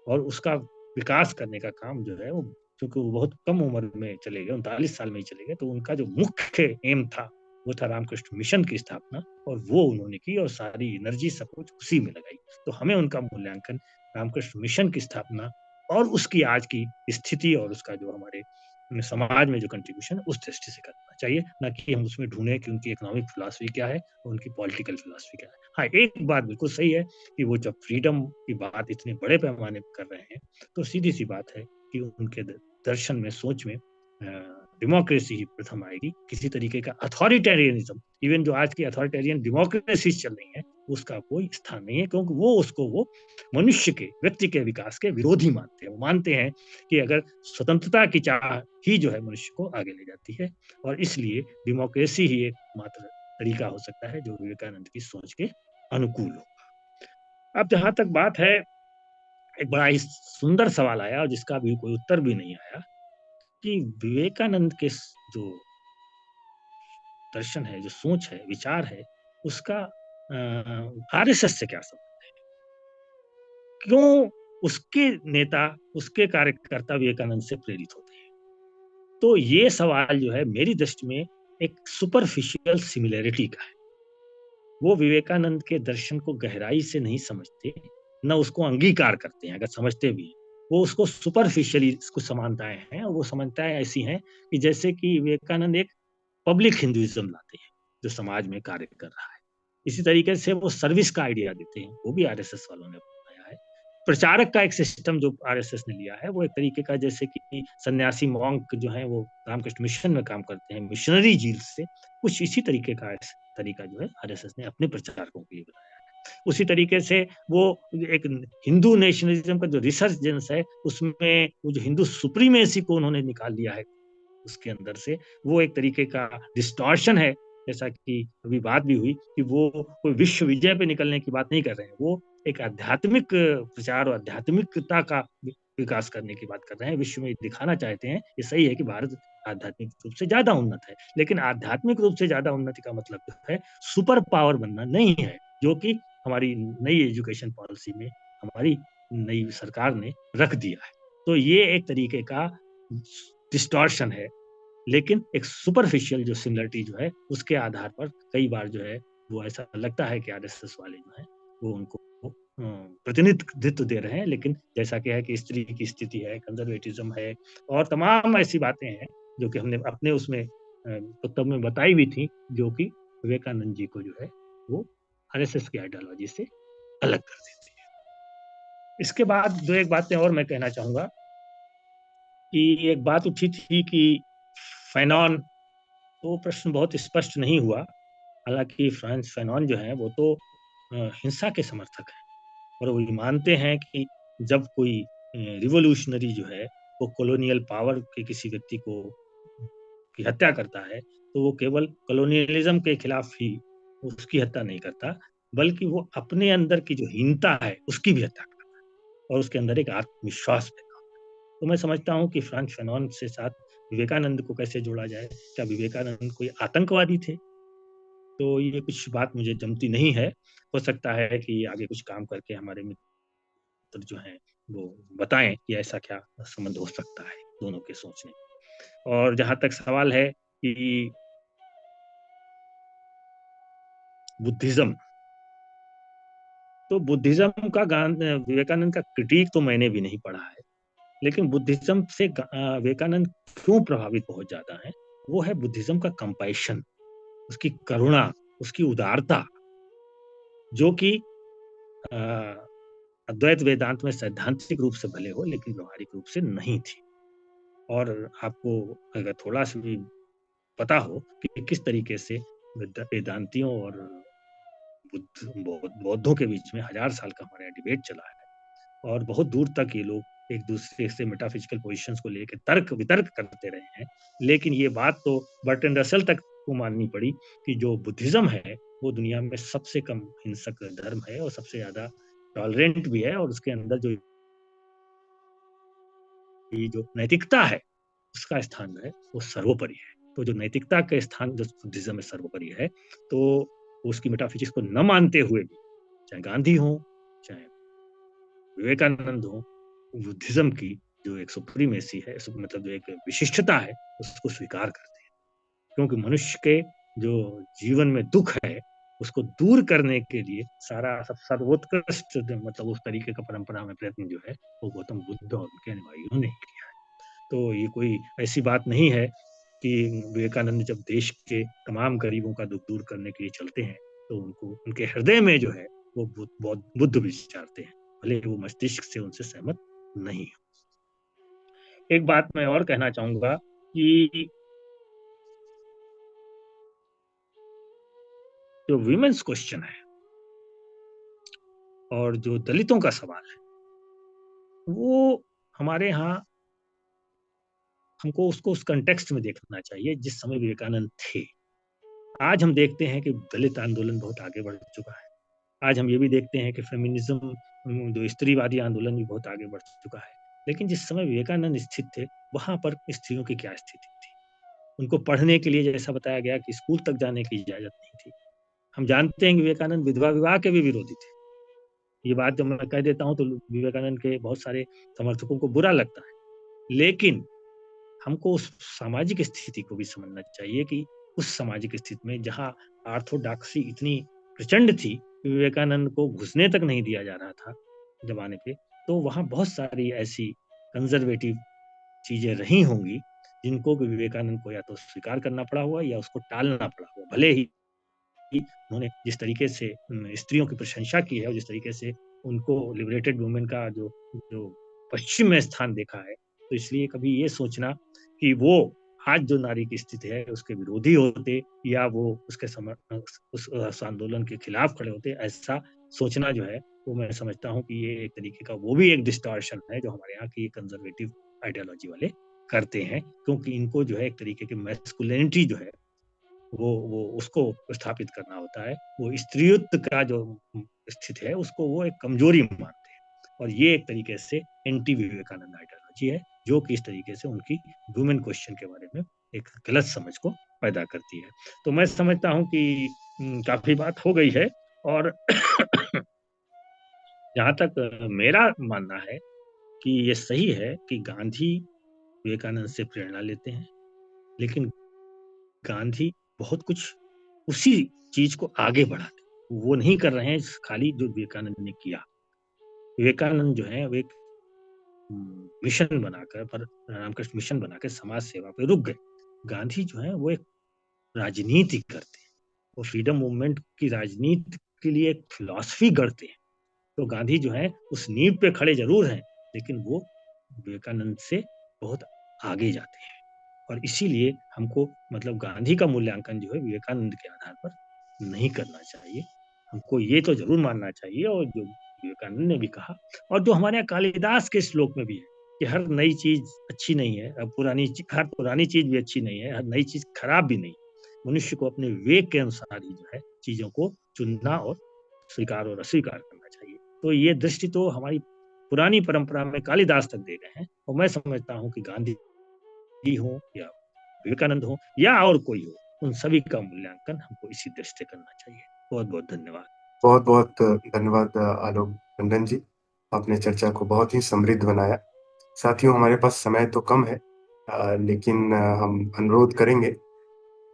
और उसका विकास करने का काम जो है वो, क्योंकि वो बहुत कम उम्र में चले गए, 39 साल में ही चले गए, तो उनका जो मुख्य एम था वो था रामकृष्ण मिशन की स्थापना, और वो उन्होंने की और सारी एनर्जी सब कुछ उसी में लगाई। तो हमें उनका मूल्यांकन रामकृष्ण मिशन की स्थापना और उसकी आज की स्थिति और उसका जो हमारे समाज में जो कंट्रीब्यूशन उस दृष्टि से करना चाहिए, ना कि हम उसमें ढूंढे कि उनकी इकोनॉमिक फिलॉसफी क्या है और उनकी पॉलिटिकल फिलॉसफी क्या है। हाँ, एक बात बिल्कुल सही है कि वो जब फ्रीडम की बात इतने बड़े पैमाने पर कर रहे हैं तो सीधी सी बात है कि उनके दर्शन में, सोच में डेमोक्रेसी ही प्रथम आएगी। किसी तरीके का अथॉरिटेरियनिज्म, इवन जो आज की अथॉरिटेरियन डेमोक्रेसी चल रही है, उसका कोई स्थान नहीं है, क्योंकि वो मनुष्य के, व्यक्ति के विकास के विरोधी मानते हैं। वो मानते हैं कि अगर स्वतंत्रता की चाह ही जो है मनुष्य को आगे ले जाती है, और इसलिए डेमोक्रेसी ही एकमात्र तरीका हो सकता है जो विवेकानंद की सोच के अनुकूल हो। अब जहां तक बात है, एक बड़ा ही सुंदर सवाल आया और जिसका भी कोई उत्तर भी नहीं आया कि विवेकानंद के जो दर्शन है, जो सोच है, विचार है, उसका आरएसएस से क्या संबंध है। क्यों उसके नेता, उसके कार्यकर्ता विवेकानंद से प्रेरित होते हैं? तो ये सवाल जो है मेरी दृष्टि में एक सुपरफिशियल सिमिलैरिटी का है। वो विवेकानंद के दर्शन को गहराई से नहीं समझते, न उसको अंगीकार करते हैं, अगर समझते भी हैं वो उसको सुपरफिशियली कुछ समानताएं हैं, और वो समानताएं ऐसी हैं कि जैसे कि विवेकानंद एक पब्लिक हिंदुइज्म लाते हैं जो समाज में कार्य कर रहा है। इसी तरीके से वो सर्विस का आइडिया देते हैं, वो भी आरएसएस वालों ने अपनाया है। प्रचारक का एक सिस्टम जो आरएसएस ने लिया है वो एक तरीके का, जैसे कि सन्यासी मॉन्क जो है वो रामकृष्ण मिशन में काम करते हैं मिशनरी जील से, कुछ इसी तरीके का तरीका जो है आरएसएस ने अपने प्रचारकों के लिए बनाया है। उसी तरीके से वो एक हिंदू नेशनलिज्म का जो रिसर्जेंस है उसमें वो जो हिंदू सुप्रीमेसी को उन्होंने निकाल लिया है उसके अंदर से, वो एक तरीके का डिस्टॉर्शन है। जैसा कि अभी बात भी हुई कि वो कोई विश्व विजय पे निकलने की बात नहीं कर रहे हैं, वो एक आध्यात्मिक प्रचार और आध्यात्मिकता का विकास करने की बात कर रहे हैं। विश्व में दिखाना चाहते हैं, ये सही है कि भारत आध्यात्मिक रूप से ज्यादा उन्नत है, लेकिन आध्यात्मिक रूप से ज्यादा उन्नति का मतलब जो है सुपर पावर बनना नहीं है, जो कि हमारी नई एजुकेशन पॉलिसी में हमारी नई सरकार ने रख दिया है। तो ये एक तरीके का डिस्टॉर्शन है, लेकिन एक सुपरफिशियल जो सिमिलरिटी जो है उसके आधार पर कई बार जो है वो ऐसा लगता है कि आरएसएस वाले जो है वो उनको प्रतिनिधित्व दे रहे हैं, लेकिन जैसा कि है कि स्त्री की स्थिति है, कंजर्वेटिज्म है और तमाम ऐसी बातें हैं जो कि हमने अपने उसमें पुस्तक में बताई भी थी, जो कि विवेकानंद जी को जो है वो आरएसएस की आइडियोलॉजी से अलग कर देती है। इसके बाद दो एक बातें और मैं कहना चाहूंगा कि एक बात उठी थी कि फैनॉन, तो प्रश्न बहुत स्पष्ट नहीं हुआ। हालांकि फ्रांस फैनॉन जो है वो तो हिंसा के समर्थक हैं और वो मानते हैं कि जब कोई रिवोल्यूशनरी जो है वो कॉलोनियल पावर के किसी व्यक्ति को की हत्या करता है तो वो केवल कॉलोनियलिज्म के खिलाफ ही उसकी हत्या नहीं करता, बल्कि वो अपने अंदर की जो हीनता है उसकी भी हत्या करता है और उसके अंदर एक आत्मविश्वास पैदा होता है। तो मैं समझता हूँ कि फ्रांस फैनॉन से साथ विवेकानंद को कैसे जोड़ा जाए। क्या विवेकानंद कोई आतंकवादी थे? तो ये कुछ बात मुझे जमती नहीं है। हो सकता है कि आगे कुछ काम करके हमारे मित्र जो हैं वो बताएं कि ऐसा क्या संबंध हो सकता है दोनों के सोचने। और जहां तक सवाल है कि बुद्धिज्म, तो बुद्धिज्म का विवेकानंद का क्रिटिक तो मैंने भी नहीं पढ़ा है, लेकिन बुद्धिज्म से विवेकानंद क्यों प्रभावित बहुत ज्यादा है, वो है बुद्धिज्म का कंपैशन, उसकी करुणा, उसकी उदारता, जो कि अद्वैत वेदांत में सैद्धांतिक रूप से भले हो लेकिन व्यवहारिक रूप से नहीं थी। और आपको अगर थोड़ा सा भी पता हो कि किस तरीके से वेदांतियों और बौद्धों के बीच में 1000 साल का हमारा डिबेट चला है और बहुत दूर तक ये लोग एक दूसरे से मेटाफिजिकल पोजीशंस को लेकर तर्क वितर्क करते रहे हैं, लेकिन ये बात तो बर्ट्रैंड रसेल तक को माननी पड़ी कि जो बुद्धिज्म है वो दुनिया में सबसे कम हिंसक धर्म है और सबसे ज्यादा टॉलरेंट भी है, और उसके अंदर जो ये जो नैतिकता है उसका स्थान जो है वो सर्वोपरि है। तो जो नैतिकता का स्थान जो बुद्धिज्म में सर्वोपरि है, तो उसकी मेटाफिजिक्स को न मानते हुए भी चाहे गांधी हो चाहे विवेकानंद हो, बुद्धिज्म की जो एक सुप्रीमेसी है, मतलब जो एक विशिष्टता है उसको स्वीकार करते हैं, क्योंकि मनुष्य के जो जीवन में दुख है उसको दूर करने के लिए सारा सर्वोत्कृष्ट मतलब उस तरीके का परंपरा में प्रयत्न जो है वो गौतम बुद्ध और उनके अनुयायियों ने किया है। तो ये कोई ऐसी बात नहीं है कि विवेकानंद जब देश के तमाम गरीबों का दुख दूर करने के लिए चलते हैं तो उनको उनके हृदय में जो है वो बुद्ध विचारते हैं, भले वो मस्तिष्क से उनसे सहमत नहीं हो। एक बात मैं और कहना चाहूंगा कि जो विमेन्स क्वेश्चन है और जो दलितों का सवाल है वो हमारे यहाँ हमको उसको उस कंटेक्स्ट में देखना चाहिए जिस समय विवेकानंद थे। आज हम देखते हैं कि दलित आंदोलन बहुत आगे बढ़ चुका है। आज हम ये भी देखते हैं कि फेमिनिज्म जो स्त्रीवादी आंदोलन भी बहुत आगे बढ़ चुका है, लेकिन जिस समय विवेकानंद स्थित थे वहां पर स्त्रियों की क्या स्थिति थी? उनको पढ़ने के लिए जैसा बताया गया कि स्कूल तक जाने की इजाजत नहीं थी। हम जानते हैं कि विवेकानंद विधवा विवाह के भी विरोधी थे। ये बात जब मैं कह देता हूँ तो विवेकानंद के बहुत सारे समर्थकों को बुरा लगता है, लेकिन हमको उस सामाजिक स्थिति को भी समझना चाहिए कि उस सामाजिक स्थिति में जहाँ ऑर्थोडॉक्सी इतनी प्रचंड थी, विवेकानंद को घुसने तक नहीं दिया जा रहा था जमाने पे, तो वहाँ बहुत सारी ऐसी कंजर्वेटिव चीजें रही होंगी जिनको विवेकानंद को या तो स्वीकार करना पड़ा हुआ या उसको टालना पड़ा हुआ। भले ही उन्होंने जिस तरीके से स्त्रियों की प्रशंसा की है और जिस तरीके से उनको लिबरेटेड वुमेन का जो जो पश्चिम में स्थान देखा है, तो इसलिए कभी ये सोचना कि वो आज जो नारी की स्थिति है उसके विरोधी होते या वो उसके उस आंदोलन के खिलाफ खड़े होते, ऐसा सोचना जो है वो मैं समझता हूँ कि ये एक तरीके का वो भी एक डिस्टॉर्शन है जो हमारे यहाँ की कंजर्वेटिव आइडियोलॉजी वाले करते हैं, क्योंकि इनको जो है एक तरीके की मैस्कुलिनिटी जो है वो उसको स्थापित करना होता है। वो स्त्रीत्व का जो स्थिति है उसको वो एक कमजोरी मानते हैं, और ये एक तरीके से एंटी विवेकानंद आइडियोलॉजी है जो कि इस तरीके से उनकी वुमेन क्वेश्चन के बारे में एक गलत समझ को पैदा करती है। तो मैं समझता हूँ कि काफी बात हो गई है, और जहाँ तक मेरा मानना है कि ये सही है कि गांधी विवेकानंद से प्रेरणा लेते हैं, लेकिन गांधी बहुत कुछ उसी चीज को आगे बढ़ाते, वो नहीं कर रहे हैं खाली जो विवेकानंद ने किया। विवेकानंद जो है वो एक मिशन बनाकर, पर रामकृष्ण मिशन बनाकर समाज सेवा पे रुक गए। गांधी जो है वो एक राजनीति करते हैं, वो फ्रीडम मूवमेंट की राजनीति के लिए एक फिलॉसफी गढ़ते हैं। तो गांधी जो है उस नींव पे खड़े जरूर हैं, लेकिन वो विवेकानंद से बहुत आगे जाते हैं, और इसीलिए हमको मतलब गांधी का मूल्यांकन जो है विवेकानंद के आधार पर नहीं करना चाहिए। हमको ये तो जरूर मानना चाहिए, और जो विवेकानंद ने भी कहा, और जो हमारे यहाँ कालिदास के श्लोक में भी है कि हर नई चीज अच्छी नहीं है, हर पुरानी चीज भी अच्छी नहीं है, हर नई चीज खराब भी नहीं। मनुष्य को अपने विवेक के अनुसार ही जो है चीजों को चुनना और स्वीकार और अस्वीकार करना चाहिए। तो ये दृष्टि तो हमारी पुरानी परंपरा में कालिदास तक दे रहे हैं, और मैं समझता हूँ कि गांधी हो या विवेकानंद हो या और कोई हो, उन सभी का मूल्यांकन हमको इसी दृष्टि से करना चाहिए। बहुत बहुत धन्यवाद। बहुत बहुत धन्यवाद आलोक टंडन जी, आपने चर्चा को बहुत ही समृद्ध बनाया। साथियों, हमारे पास समय तो कम है, लेकिन हम अनुरोध करेंगे,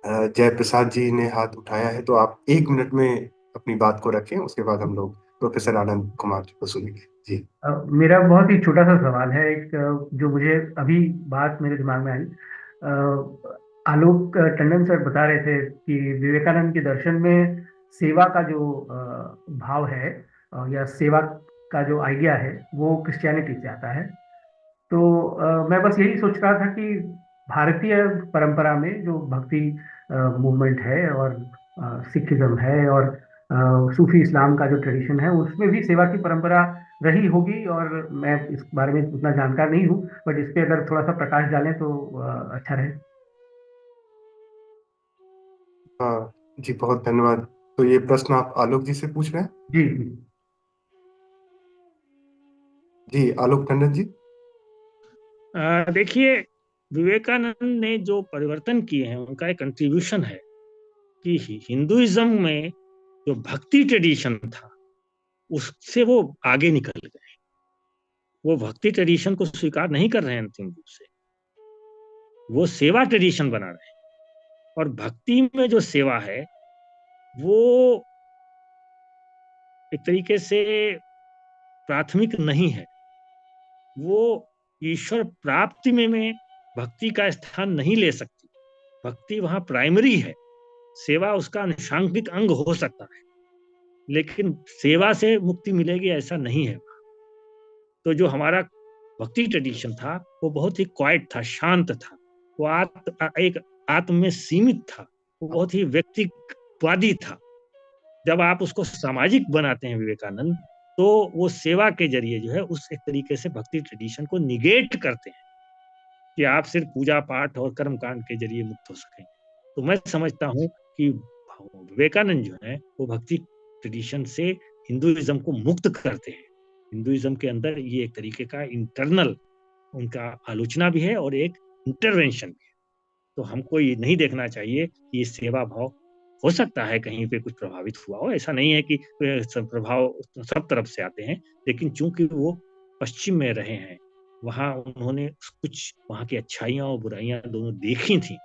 जय प्रसाद जी ने हाथ उठाया है, तो आप 1 मिनट में अपनी बात को रखें, उसके बाद हम लोग प्रोफेसर आनंद कुमार जी को सुनेंगे। जी। मेरा बहुत ही छोटा सा सवाल है, एक जो मुझे अभी बात मेरे दिमाग में आई। आलोक टंडन सर बता रहे थे कि विवेकानंद के दर्शन में सेवा का जो भाव है या सेवा का जो आइडिया है वो क्रिश्चियनिटी से आता है। तो मैं बस यही सोच रहा था कि भारतीय परंपरा में जो भक्ति मूवमेंट है और सिखिज्म है और सूफी इस्लाम का जो ट्रेडिशन है उसमें भी सेवा की परंपरा रही होगी, और मैं इस बारे में उतना जानकार नहीं हूँ, बट इस पे अगर थोड़ा सा प्रकाश डालें तो अच्छा रहे। हाँ जी, बहुत धन्यवाद। तो ये प्रश्न आप आलोक जी से पूछ रहे हैं? जी जी जी, आलोक टंडन जी। देखिए, विवेकानंद ने जो परिवर्तन किए हैं उनका एक कंट्रीब्यूशन है कि हिंदुइज्म में जो भक्ति ट्रेडिशन था उससे वो आगे निकल गए। वो भक्ति ट्रेडिशन को स्वीकार नहीं कर रहे हैं अंतिम रूप से, वो सेवा ट्रेडिशन बना रहे हैं। और भक्ति में जो सेवा है वो एक तरीके से प्राथमिक नहीं है, वो ईश्वर प्राप्ति में भक्ति का स्थान नहीं ले सकती। भक्ति वहां प्राइमरी है, सेवा उसका अनुषांगिक अंग हो सकता है, लेकिन सेवा से मुक्ति मिलेगी ऐसा नहीं है। तो जो हमारा भक्ति ट्रेडिशन था वो बहुत ही क्वाइट था, शांत था, वो एक आत्म में सीमित था, वो बहुत ही व्यक्तिवादी था। जब आप उसको सामाजिक बनाते हैं विवेकानंद, तो वो सेवा के जरिए जो है उस एक तरीके से भक्ति ट्रेडिशन को निगेट करते हैं कि आप सिर्फ पूजा पाठ और कर्म कांड के जरिए मुक्त हो सकें। तो मैं समझता हूँ कि विवेकानंद जो है वो भक्ति ट्रेडिशन से हिंदुइज्म को मुक्त करते हैं। हिंदुइज्म के अंदर ये एक तरीके का इंटरनल उनका आलोचना भी है और एक इंटरवेंशन भी है। तो हमको ये नहीं देखना चाहिए कि ये सेवा भाव हो सकता है कहीं पे कुछ प्रभावित हुआ हो, ऐसा नहीं है कि सब प्रभाव सब तरफ से आते हैं, लेकिन चूंकि वो पश्चिम में रहे हैं, वहाँ उन्होंने कुछ वहाँ की अच्छाइयाँ और बुराइयाँ दोनों देखी थी,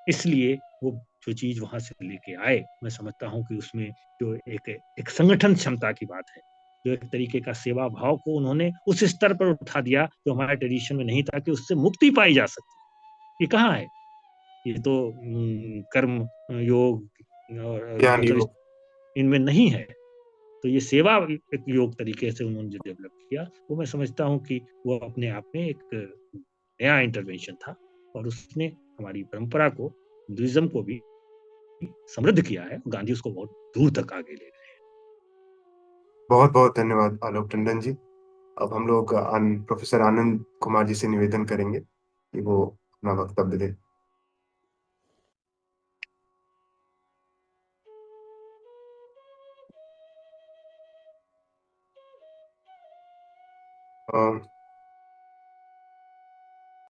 इसलिए वो जो चीज वहां से लेके आए, मैं समझता हूँ कि उसमें जो एक संगठन क्षमता की बात है, जो एक तरीके का सेवा भाव को उन्होंने उस स्तर पर उठा दिया जो हमारे ट्रेडिशन में नहीं था, कि उससे मुक्ति पाई जा सकती। ये कहाँ है? ये तो कर्म योग और ज्ञान मतलब योग। इनमें नहीं है। तो ये सेवा एक योग तरीके से उन्होंने जो डेवलप किया, वो मैं समझता हूँ कि वो अपने आप में एक नया इंटरवेंशन था, और उसने हमारी परंपरा को, हिंदुइज्म को भी समृद्ध किया है। गांधी उसको बहुत दूर तक आगे ले गए। बहुत बहुत धन्यवाद आलोक टंडन जी। अब हम लोग प्रोफेसर आनंद कुमार जी से निवेदन करेंगे कि वो अपना वक्तव्य दें।